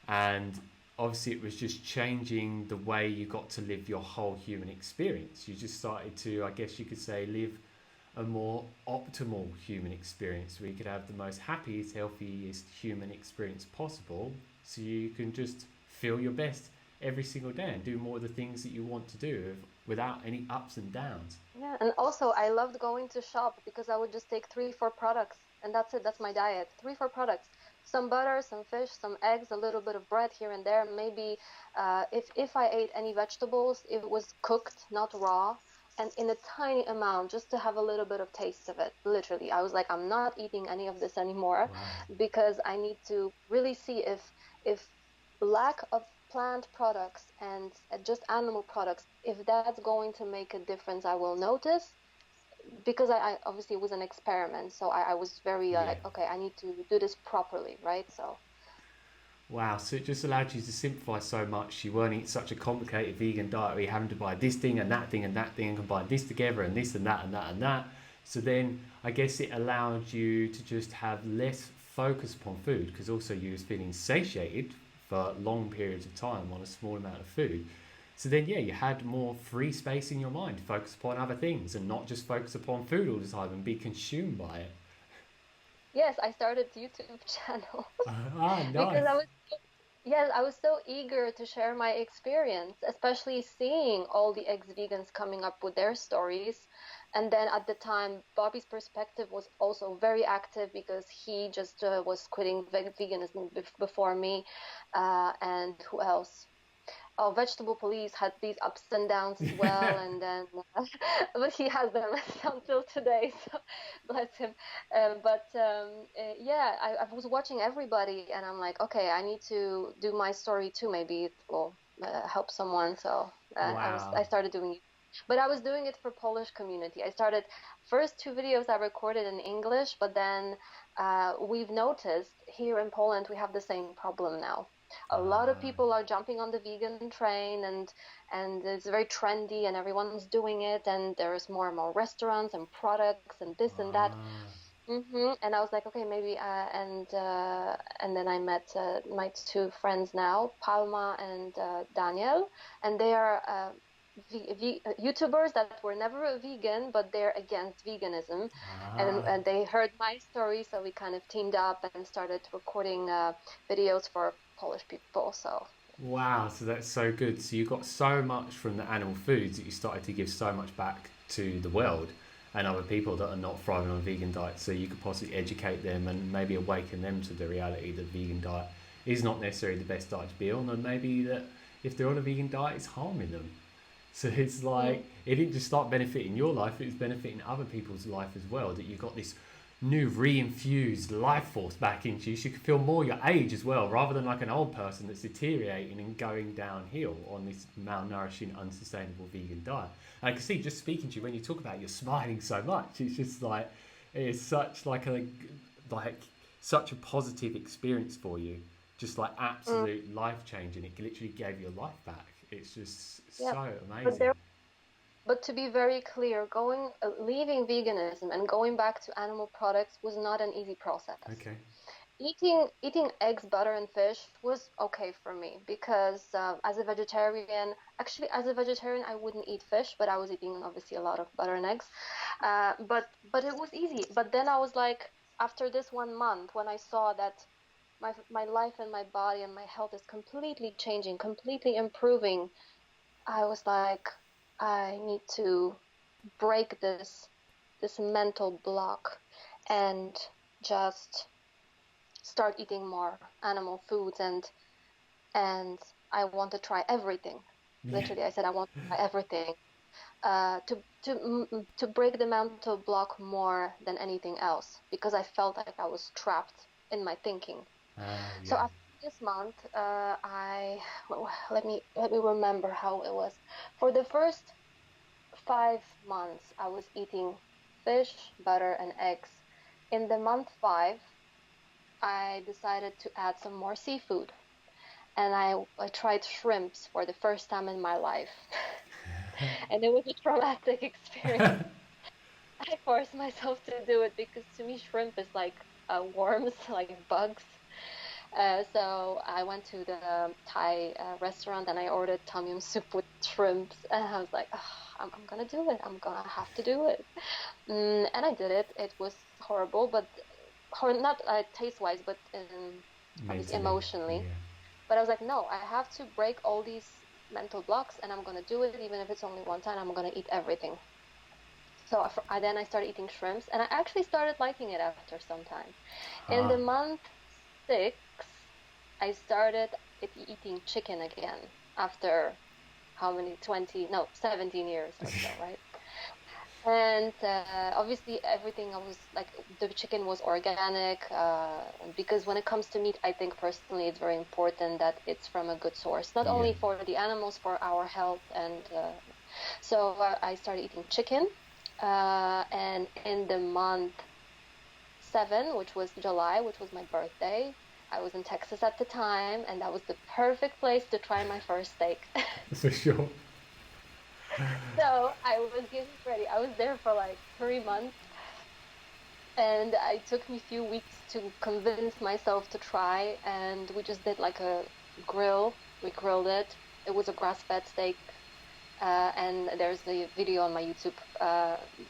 And obviously, it was just changing the way you got to live your whole human experience. You just started to, I guess you could say, live a more optimal human experience where you could have the most happiest, healthiest human experience possible. So you can just feel your best every single day and do more of the things that you want to do without any ups and downs. Yeah, and also I loved going to shop because I would just take three, four products, and that's it. That's my diet. Three, four products. Some butter, some fish, some eggs, a little bit of bread here and there. Maybe if I ate any vegetables, it was cooked, not raw, and in a tiny amount, just to have a little bit of taste of it. Literally, I was like, I'm not eating any of this anymore Wow. because I need to really see if lack of plant products and just animal products, if that's going to make a difference, I will notice, because I obviously it was an experiment, so I was very Yeah. like, okay, I need to do this properly, right? So Wow, so it just allowed you to simplify so much. You weren't eating such a complicated vegan diet where you're having to buy this thing and that thing and that thing and combine this together and this and that and that and that. So then I guess it allowed you to just have less focus upon food because also you was feeling satiated for long periods of time on a small amount of food. So then yeah, you had more free space in your mind to focus upon other things and not just focus upon food all the time and be consumed by it. yes, I started YouTube channel Ah, because nice. yes, I was so eager to share my experience, especially seeing all the ex-vegans coming up with their stories. And then at the time, Bobby's perspective was also very active because he just was quitting veganism before me. And who else? Oh, Vegetable Police had these ups and downs as well, and then but he has them until today, so bless him. Yeah, I was watching everybody, and I'm like, okay, I need to do my story too. Maybe it will help someone. So Wow. I started doing it, but I was doing it for Polish community. I started first two videos I recorded in English, but then we've noticed here in Poland we have the same problem now. A lot of Ah, people are jumping on the vegan train, and it's very trendy and everyone's doing it, and there's more and more restaurants and products and this and that. ah. And I was like, okay, maybe and then I met my two friends now, Palma and Daniel, and they are YouTubers that were never vegan, but they're against veganism, Ah, and they heard my story, so we kind of teamed up and started recording videos for Polish people. So wow. So that's so good. So you got so much from the animal foods that you started to give so much back to the world. and other people that are not thriving on a vegan diet, so you could possibly educate them and maybe awaken them to the reality that vegan diet is not necessarily the best diet to be on, and maybe that if they're on a vegan diet, it's harming them. So it's like, it didn't just start benefiting your life, it was benefiting other people's life as well, that you got this new re-infused life force back into you, so you can feel more your age as well, rather than like an old person that's deteriorating and going downhill on this malnourishing, unsustainable vegan diet. And I can see, just speaking to you, when you talk about it, you're smiling so much. It's just like, it's such like such a positive experience for you, just like absolute life changing. It literally gave your life back. It's just so amazing. But to be very clear, leaving veganism and going back to animal products was not an easy process. Okay. Eating eggs, butter, and fish was okay for me because as a vegetarian, I wouldn't eat fish, but I was eating obviously a lot of butter and eggs. But it was easy. But then I was like, after this 1 month, when I saw that my life and my body and my health is completely changing, completely improving, I was like, I need to break this mental block and just start eating more animal foods, and I want to try everything. Literally, I said I want to try everything to break the mental block more than anything else, because I felt like I was trapped in my thinking. So after this month, let me remember how it was. For the first 5 months, I was eating fish, butter, and eggs. In the month 5, I decided to add some more seafood, and I tried shrimps for the first time in my life, and it was a traumatic experience. I forced myself to do it because to me shrimp is like worms, like bugs. So I went to the Thai restaurant and I ordered tom yum soup with shrimps, and I was like, oh, I'm gonna do it. I'm gonna have to do it. And I did it. It was horrible, but not taste-wise, but obviously emotionally. Yeah. But I was like, no, I have to break all these mental blocks, and I'm gonna do it, even if it's only one time. I'm gonna eat everything. So then I started eating shrimps, and I actually started liking it after some time. In the month 6, I started eating chicken again after how many 17 years or so, right? And obviously everything, I was like, the chicken was organic, because when it comes to meat, I think personally it's very important that it's from a good source, not only for the animals, for our health. And so I started eating chicken, and in the month 7, which was July, which was my birthday, I was in Texas at the time, and that was the perfect place to try my first steak. For sure. So I was getting ready. I was there for like 3 months, and it took me a few weeks to convince myself to try, and we just did like a grill. We grilled it. It was a grass-fed steak, and there's a video on my YouTube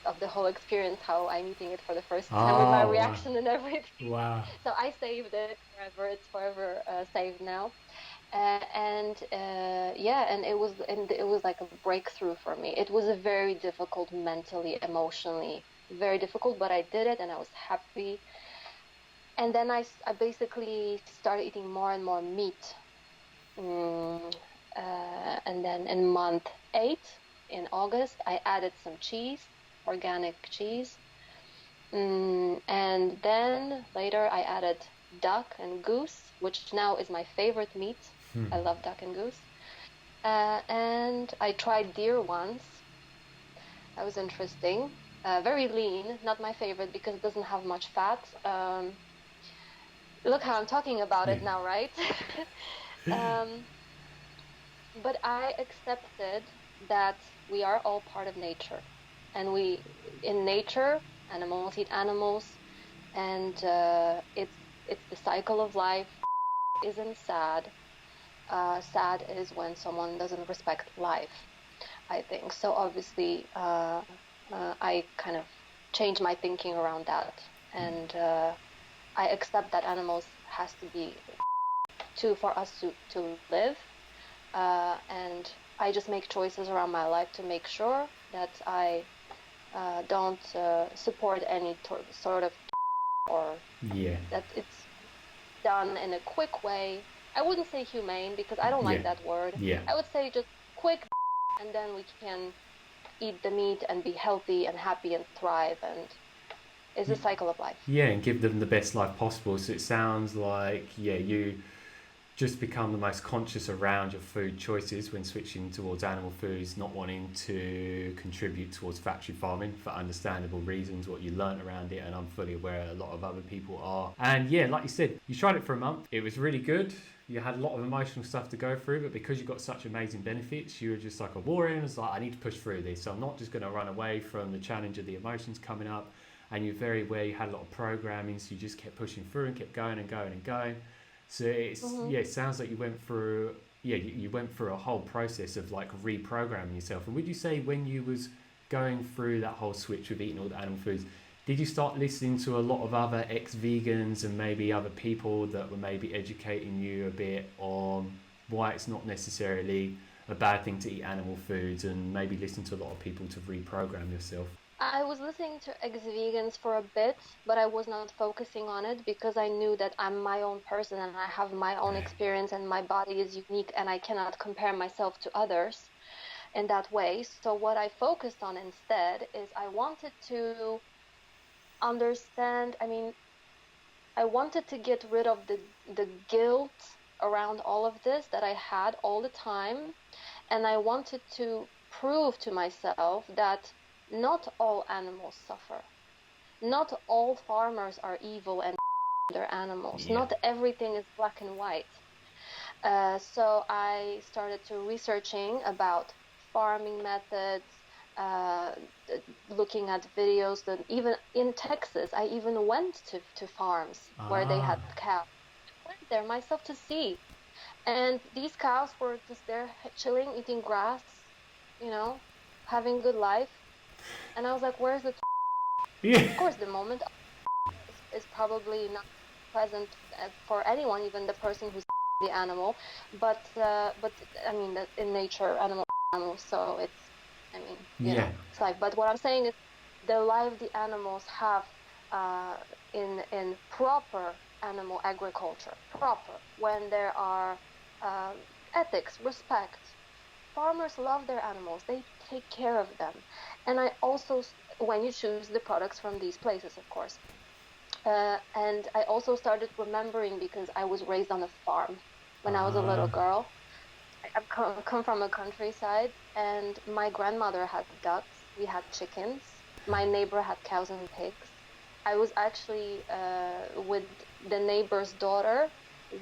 of the whole experience, how I'm eating it for the first time, with my reaction and everything. Wow. So I saved it forever. It's forever saved now. And it was like a breakthrough for me. It was a very difficult, mentally, emotionally, very difficult, but I did it and I was happy. And then I basically started eating more and more meat. And then in month 8, in August, I added some cheese, organic cheese. And then later I added duck and goose, which now is my favorite meat. I love duck and goose. And I tried deer once. That was interesting. Very lean, not my favorite because it doesn't have much fat. Look how I'm talking about it now, right? But I accepted that we are all part of nature. And in nature, animals eat animals. And it's the cycle of life. Isn't sad. Sad is when someone doesn't respect life, I think. So obviously, I kind of changed my thinking around that, and I accept that animals has to be for us to live, and I just make choices around my life to make sure that I don't support any sort of or that it's done in a quick way. I wouldn't say humane because I don't like that word. I would say just quick, and then we can eat the meat and be healthy and happy and thrive, and it's a cycle of life. Yeah, and give them the best life possible. So it sounds like, you just become the most conscious around your food choices when switching towards animal foods, not wanting to contribute towards factory farming for understandable reasons, what you learnt around it, and I'm fully aware a lot of other people are. And yeah, like you said, you tried it for a month, it was really good, you had a lot of emotional stuff to go through, but because you got such amazing benefits, you were just like a warrior and was like, I need to push through this, so I'm not just going to run away from the challenge of the emotions coming up. And you're very aware you had a lot of programming, so you just kept pushing through and kept going and going and going. So it's it sounds like you went through you went through a whole process of like reprogramming yourself. And would you say when you was going through that whole switch with eating all the animal foods, did you start listening to a lot of other ex-vegans and maybe other people that were maybe educating you a bit on why it's not necessarily a bad thing to eat animal foods, and maybe listen to a lot of people to reprogram yourself? I was listening to ex-vegans for a bit, but I was not focusing on it because I knew that I'm my own person and I have my own experience and my body is unique and I cannot compare myself to others in that way. So what I focused on instead is I wanted to understand, I wanted to get rid of the guilt around all of this that I had all the time, and I wanted to prove to myself that not all animals suffer. Not all farmers are evil and their animals. Not everything is black and white. So I started to researching about farming methods, looking at videos. That even in Texas, I even went to farms where they had cows. I went there myself to see. And these cows were just there chilling, eating grass, having good life. And I was like, where's the Of course, the moment is probably not present for anyone, even the person who's the animal. But in nature, animals. So it's, it's like. But what I'm saying is, the life the animals have in proper animal agriculture, when there are ethics, respect. Farmers love their animals. They take care of them. And I also, when you choose the products from these places, of course. And I also started remembering, because I was raised on a farm when I was a little girl. I come from a countryside, and my grandmother had ducks. We had chickens. My neighbor had cows and pigs. I was actually with the neighbor's daughter.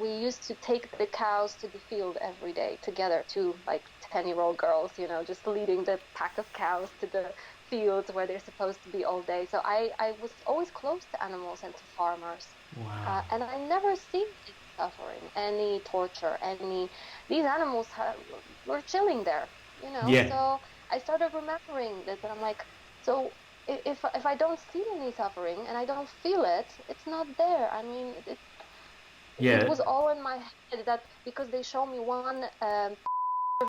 We used to take the cows to the field every day together, two like 10-year-old girls, just leading the pack of cows to the fields where they're supposed to be all day. So I was always close to animals and to farmers. Wow. And I never seen any suffering, any torture, these animals were chilling there, So I started remembering this, and I'm like, so if I don't see any suffering and I don't feel it, it's not there. It was all in my head, that because they show me one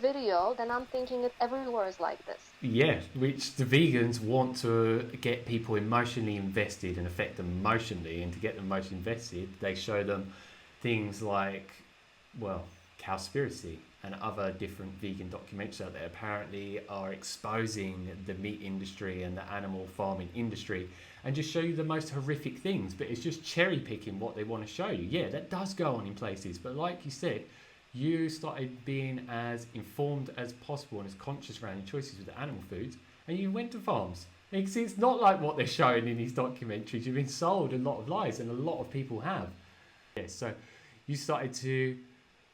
video, then I'm thinking it everywhere is like this. Yeah, which the vegans want to get people emotionally invested and affect them emotionally, and to get them emotionally invested, they show them things like, Cowspiracy and other different vegan documentaries out there apparently are exposing the meat industry and the animal farming industry, and just show you the most horrific things, but it's just cherry picking what they want to show you. Yeah, that does go on in places, but like you said, you started being as informed as possible and as conscious around your choices with the animal foods, and you went to farms. It's not like what they're showing in these documentaries. You've been sold a lot of lies, and a lot of people have. Yeah, so you started to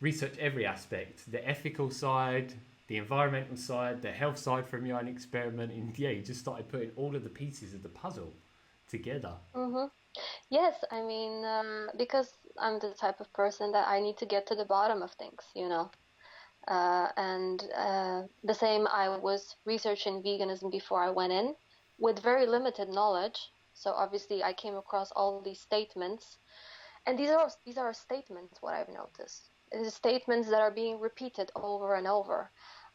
research every aspect, the ethical side, the environmental side, the health side from your own experiment, and you just started putting all of the pieces of the puzzle together. Mm-hmm. Yes, because I'm the type of person that I need to get to the bottom of things, the same, I was researching veganism before I went in with very limited knowledge. So obviously I came across all these statements, and these are statements, what I've noticed. These statements that are being repeated over and over.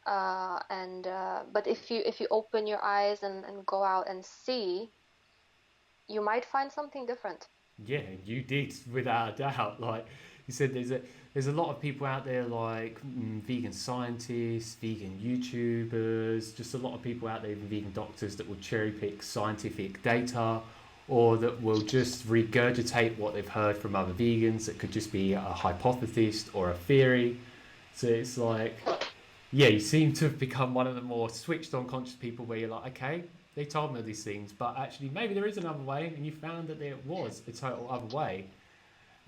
But if you open your eyes and go out and see, you might find something different. Yeah, you did, without a doubt. Like you said, there's a lot of people out there, like vegan scientists, vegan YouTubers, just a lot of people out there, even vegan doctors, that will cherry pick scientific data, or that will just regurgitate what they've heard from other vegans. That could just be a hypothesis or a theory. So it's like, yeah, you seem to have become one of the more switched on conscious people, where you're like, okay, they told me these things, but actually maybe there is another way, and you found that there was a total other way,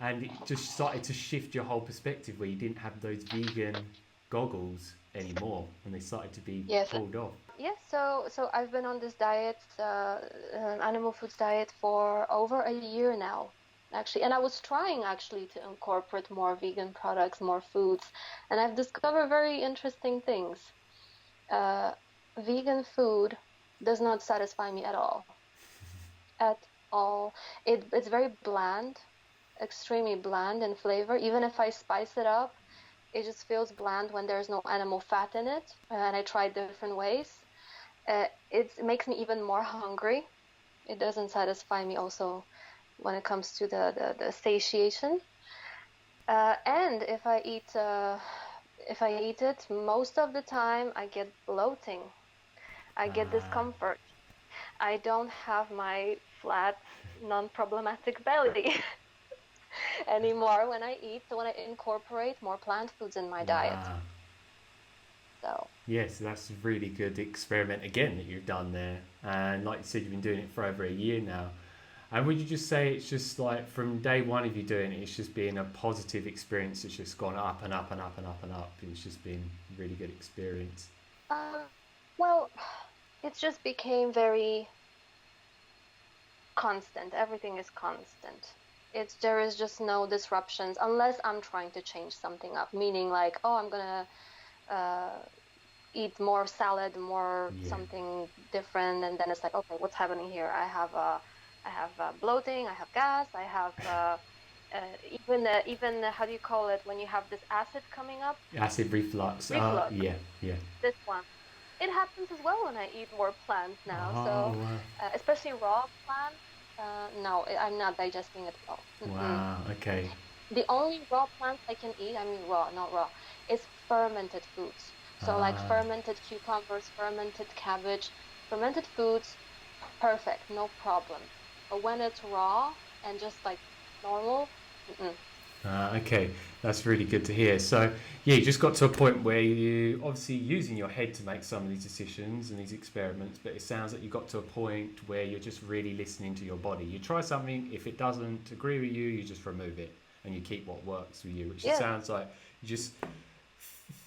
and it just started to shift your whole perspective, where you didn't have those vegan goggles anymore, and they started to be Yes. pulled off. Yes, so I've been on this diet, animal foods diet, for over a year now, actually. And I was trying actually to incorporate more vegan products, more foods, and I've discovered very interesting things. Uh, Vegan food does not satisfy me at all. At all. It's very bland, extremely bland in flavor. Even if I spice it up, it just feels bland when there's no animal fat in it. And I tried different ways. It makes me even more hungry. It doesn't satisfy me also when it comes to the satiation. And if I eat it, most of the time I get bloating. I get discomfort. I don't have my flat, non-problematic belly anymore when I eat. So when I incorporate more plant foods in my diet. So yes, that's a really good experiment again that you've done there, and like you said, you've been doing it for over a year now. And would you just say it's just like from day one of you doing it, it's just been a positive experience? It's just gone up and up and up and up and up. It's just been a really good experience. well, it just became very constant. Everything is constant. There is just no disruptions unless I'm trying to change something up, meaning like, oh, I'm gonna eat more salad, more something different, and then it's like, okay, what's happening here? I have bloating, I have gas, I have even how do you call it when you have this acid coming up? Acid reflux. Reflux. Yeah. This one. It happens as well when I eat more plants now. So especially raw plants. No, I'm not digesting it well. Wow. Okay. The only raw plants I can eat, I mean raw, not raw, is fermented foods. So like fermented cucumbers, fermented cabbage, fermented foods, perfect, no problem. But when it's raw and just like normal, okay, that's really good to hear. So, yeah, you just got to a point where you obviously using your head to make some of these decisions and these experiments, but it sounds like you got to a point where you're just really listening to your body. You try something, if it doesn't agree with you, you just remove it and you keep what works for you, which sounds like you just,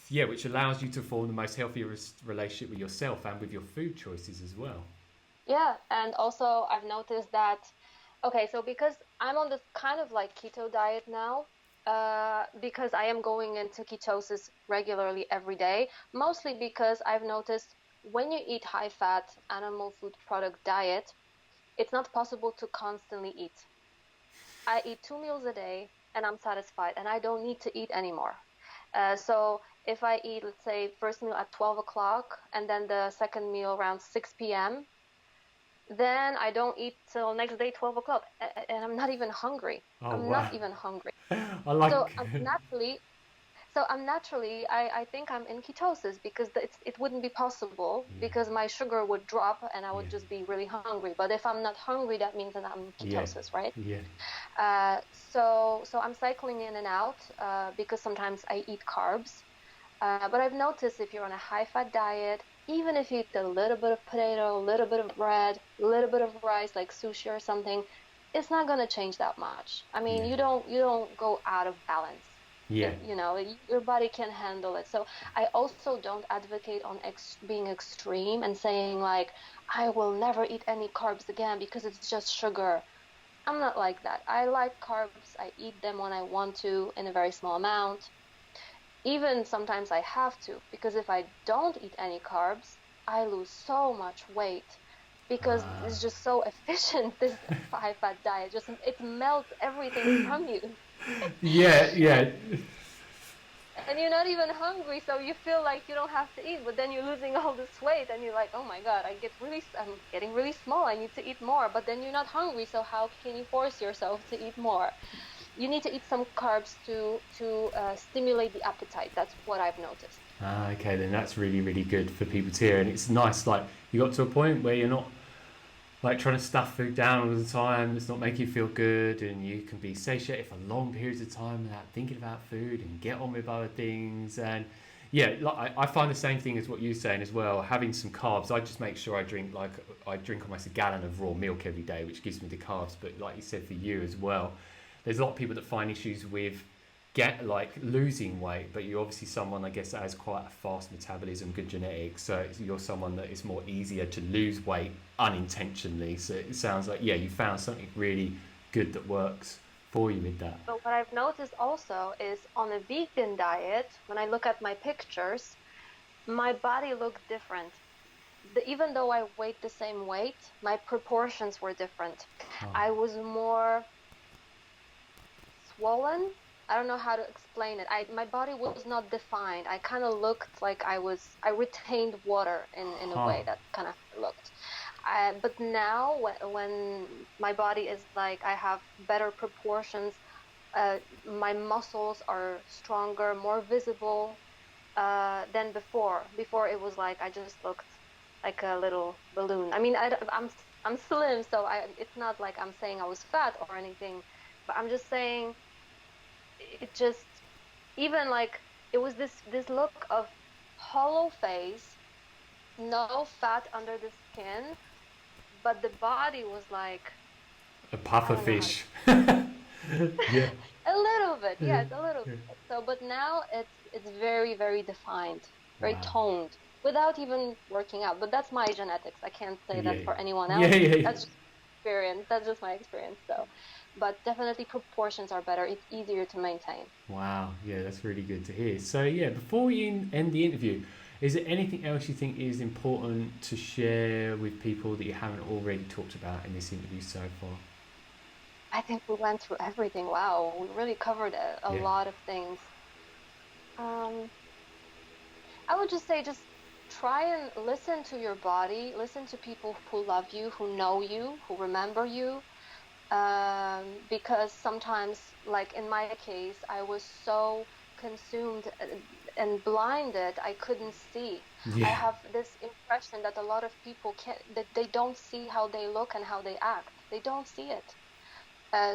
which allows you to form the most healthiest relationship with yourself and with your food choices as well. Yeah, and also I've noticed that, okay, so because I'm on this kind of like keto diet now, because I am going into ketosis regularly every day, mostly because I've noticed when you eat high-fat animal food product diet, it's not possible to constantly eat. I eat 2 meals a day and I'm satisfied and I don't need to eat anymore. So if I eat, let's say, first meal at 12 o'clock and then the second meal around 6 p.m., then I don't eat till next day 12 o'clock and I'm not even hungry. Not even hungry. I like so I'm naturally I think I'm in ketosis because it wouldn't be possible because my sugar would drop and I would just be really hungry. But if I'm not hungry, that means that I'm in ketosis, right? So I'm cycling in and out because sometimes I eat carbs. But I've noticed if you're on a high-fat diet, even if you eat a little bit of potato, a little bit of bread, a little bit of rice, like sushi or something, it's not going to change that much. I mean, you don't go out of balance. Your body can handle it. So I also don't advocate on being extreme and saying like, I will never eat any carbs again because it's just sugar. I'm not like that. I like carbs. I eat them when I want to in a very small amount. Even sometimes I have to, because if I don't eat any carbs, I lose so much weight because it's just so efficient, this high-fat diet. It melts everything from you. Yeah. and you're not even hungry, so you feel like you don't have to eat, but then you're losing all this weight and you're like, oh my God, I'm getting really small, I need to eat more, but then you're not hungry, so how can you force yourself to eat more? You need to eat some carbs to stimulate the appetite. That's what I've noticed. Ah, okay, then that's really, really good for people to hear. And it's nice, like, you got to a point where you're not like trying to stuff food down all the time. It's not making you feel good, and you can be satiated for long periods of time without thinking about food and get on with other things. And yeah, like I find the same thing as what you're saying as well. Having some carbs, I just make sure I drink almost a gallon of raw milk every day, which gives me the carbs. But like you said, for you as well, there's a lot of people that find issues with get like losing weight, but you're obviously someone, I guess, that has quite a fast metabolism, good genetics, so you're someone that is more easier to lose weight unintentionally. So it sounds like, yeah, you found something really good that works for you with that. But what I've noticed also is on a vegan diet, when I look at my pictures, my body looked different. Even though I weighed the same weight, my proportions were different. Oh, I was more swollen. I don't know how to explain it. My body was not defined. I kind of looked like I retained water in a huh. way that kind of looked. But now when my body is like, I have better proportions, my muscles are stronger, more visible than before. Before it was like I just looked like a little balloon. I mean, I'm slim, so it's not like I'm saying I was fat or anything, but I'm just saying it just, even like, it was this look of hollow face, no fat under the skin, but the body was like, A I puffer don't know how to fish. Yeah. Yeah. a little bit, Yeah. yes, a little bit. So, but now it's very, very defined, very Wow. toned, without even working out. But that's my genetics. I can't say Yeah. that for anyone Yeah. else. Yeah. Yeah. That's just experience. That's just my experience. So, but definitely proportions are better. It's easier to maintain. Wow, yeah, that's really good to hear. So, yeah, before we end the interview, is there anything else you think is important to share with people that you haven't already talked about in this interview so far? I think we went through everything. Wow, we really covered a Yeah, lot of things. Um, I would just say, just try and listen to your body, listen to people who love you, who know you, who remember you. Because sometimes, like in my case, I was so consumed and blinded, I couldn't see. I yeah, have this impression that a lot of people can't, that they don't see how they look and how they act. They don't see it.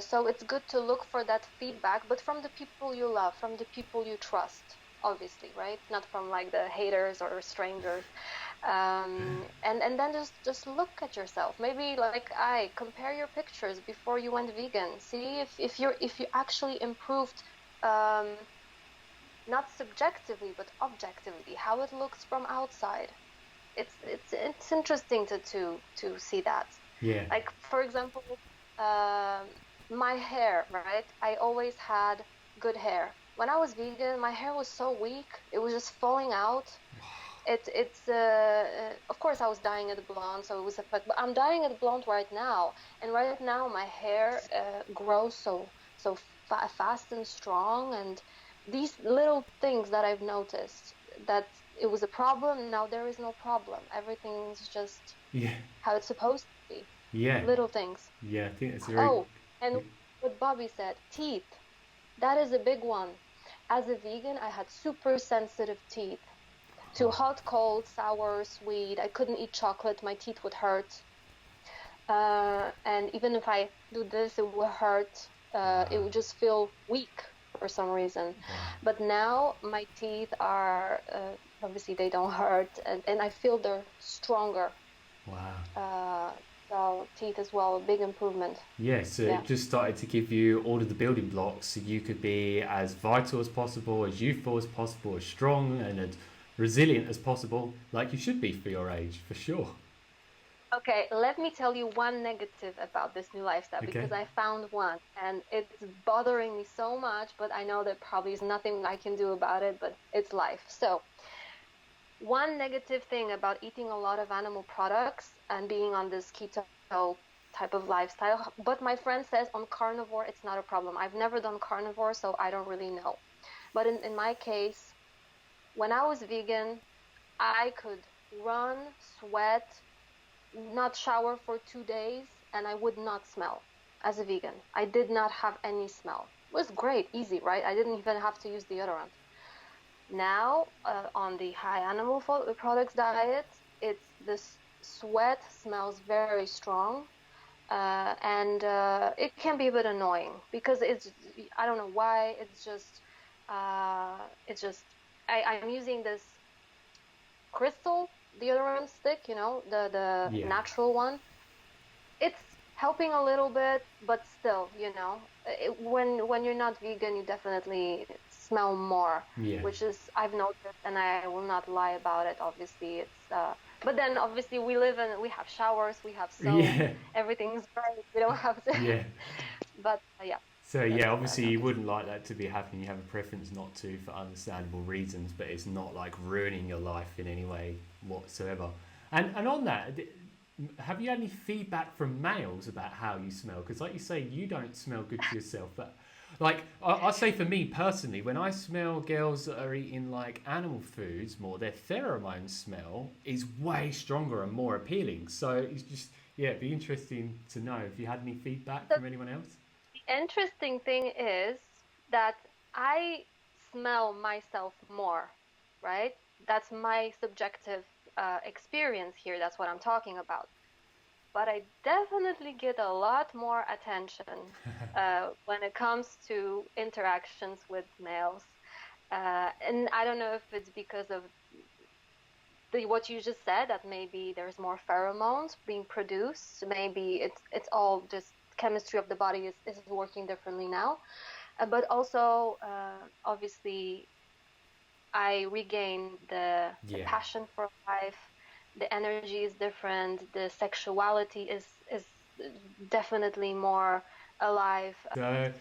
So it's good to look for that feedback, but from the people you love, from the people you trust, obviously, right? Not from like the haters or strangers. And then just look at yourself. Maybe like I compare your pictures before you went vegan. See if you actually improved, um, not subjectively but objectively, how it looks from outside. It's interesting to see that. yeah. Like, for example, um, my hair, right? I always had good hair. When I was vegan, my hair was so weak. It was just falling out. Of course, I was dyeing it blonde, so it was but I'm dyeing it blonde right now, and right now my hair grows so fast and strong, and these little things that I've noticed, that it was a problem, now there is no problem. Everything's just Yeah, how it's supposed to be. yeah, Little things. yeah. I think it's very. Oh, and what Bobby said, teeth. That is a big one. As a vegan, I had super sensitive teeth to Oh, hot, cold, sour, sweet. I couldn't eat chocolate, my teeth would hurt. And even if I do this, it would hurt. It wow, would just feel weak for some reason. wow, But now my teeth are, obviously they don't hurt, and I feel they're stronger. wow. Uh, so teeth as well, a big improvement. Yeah, so Yeah. it just started to give you all of the building blocks so you could be as vital as possible, as youthful as possible, as strong and as resilient as possible, like you should be for your age, for sure. Okay, let me tell you one negative about this new lifestyle, Okay. because I found one and it's bothering me so much, but I know that probably is nothing I can do about it, but it's life. So, one negative thing about eating a lot of animal products and being on this keto type of lifestyle, but my friend says on carnivore it's not a problem. I've never done carnivore, so I don't really know. But in my case, when I was vegan, I could run, sweat, not shower for 2 days, and I would not smell as a vegan. I did not have any smell. It was great, easy, right? I didn't even have to use deodorant. Now, on the high animal products diet, it's this sweat smells very strong, and it can be a bit annoying because I don't know why, it's just, I'm using this crystal deodorant stick, the Yeah. natural one. It's helping a little bit, but still, when you're not vegan, you definitely smell more, Yeah. which is I've noticed, and I will not lie about it. Obviously, but then obviously we have showers, we have soap, Yeah. everything's great. We don't have to, Yeah. but yeah, So yeah, that's what I've obviously you noticed. wouldn't like that to be happening. You have a preference not to for understandable reasons, but it's not like ruining your life in any way whatsoever. And on that, have you had any feedback from males about how you smell? Because like you say, you don't smell good to yourself, but like I say for me personally, when I smell girls that are eating like animal foods more, their pheromone smell is way stronger and more appealing. So it's just yeah, it'd be interesting to know if you had any feedback So from anyone else. the interesting thing is that I smell myself more, right? That's my subjective experience here. That's what I'm talking about. But I definitely get a lot more attention when it comes to interactions with males. And I don't know if it's because of what you just said, that maybe there's more pheromones being produced. Maybe it's all just chemistry of the body is working differently now. But also, obviously, I regain the Yeah. passion for life. The energy is different. The sexuality is definitely more alive. So,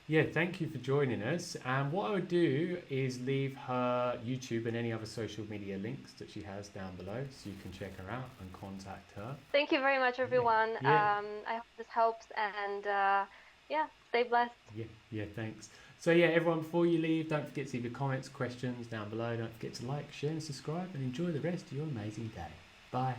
yeah, thank you for joining us. And what I would do is leave her YouTube and any other social media links that she has down below so you can check her out and contact her. Thank you very much, Yeah, everyone. yeah, I hope this helps, and yeah, stay blessed. yeah, thanks. So, yeah, everyone, before you leave, don't forget to leave your comments, questions down below. Don't forget to like, share, and subscribe, and enjoy the rest of your amazing day. Bye.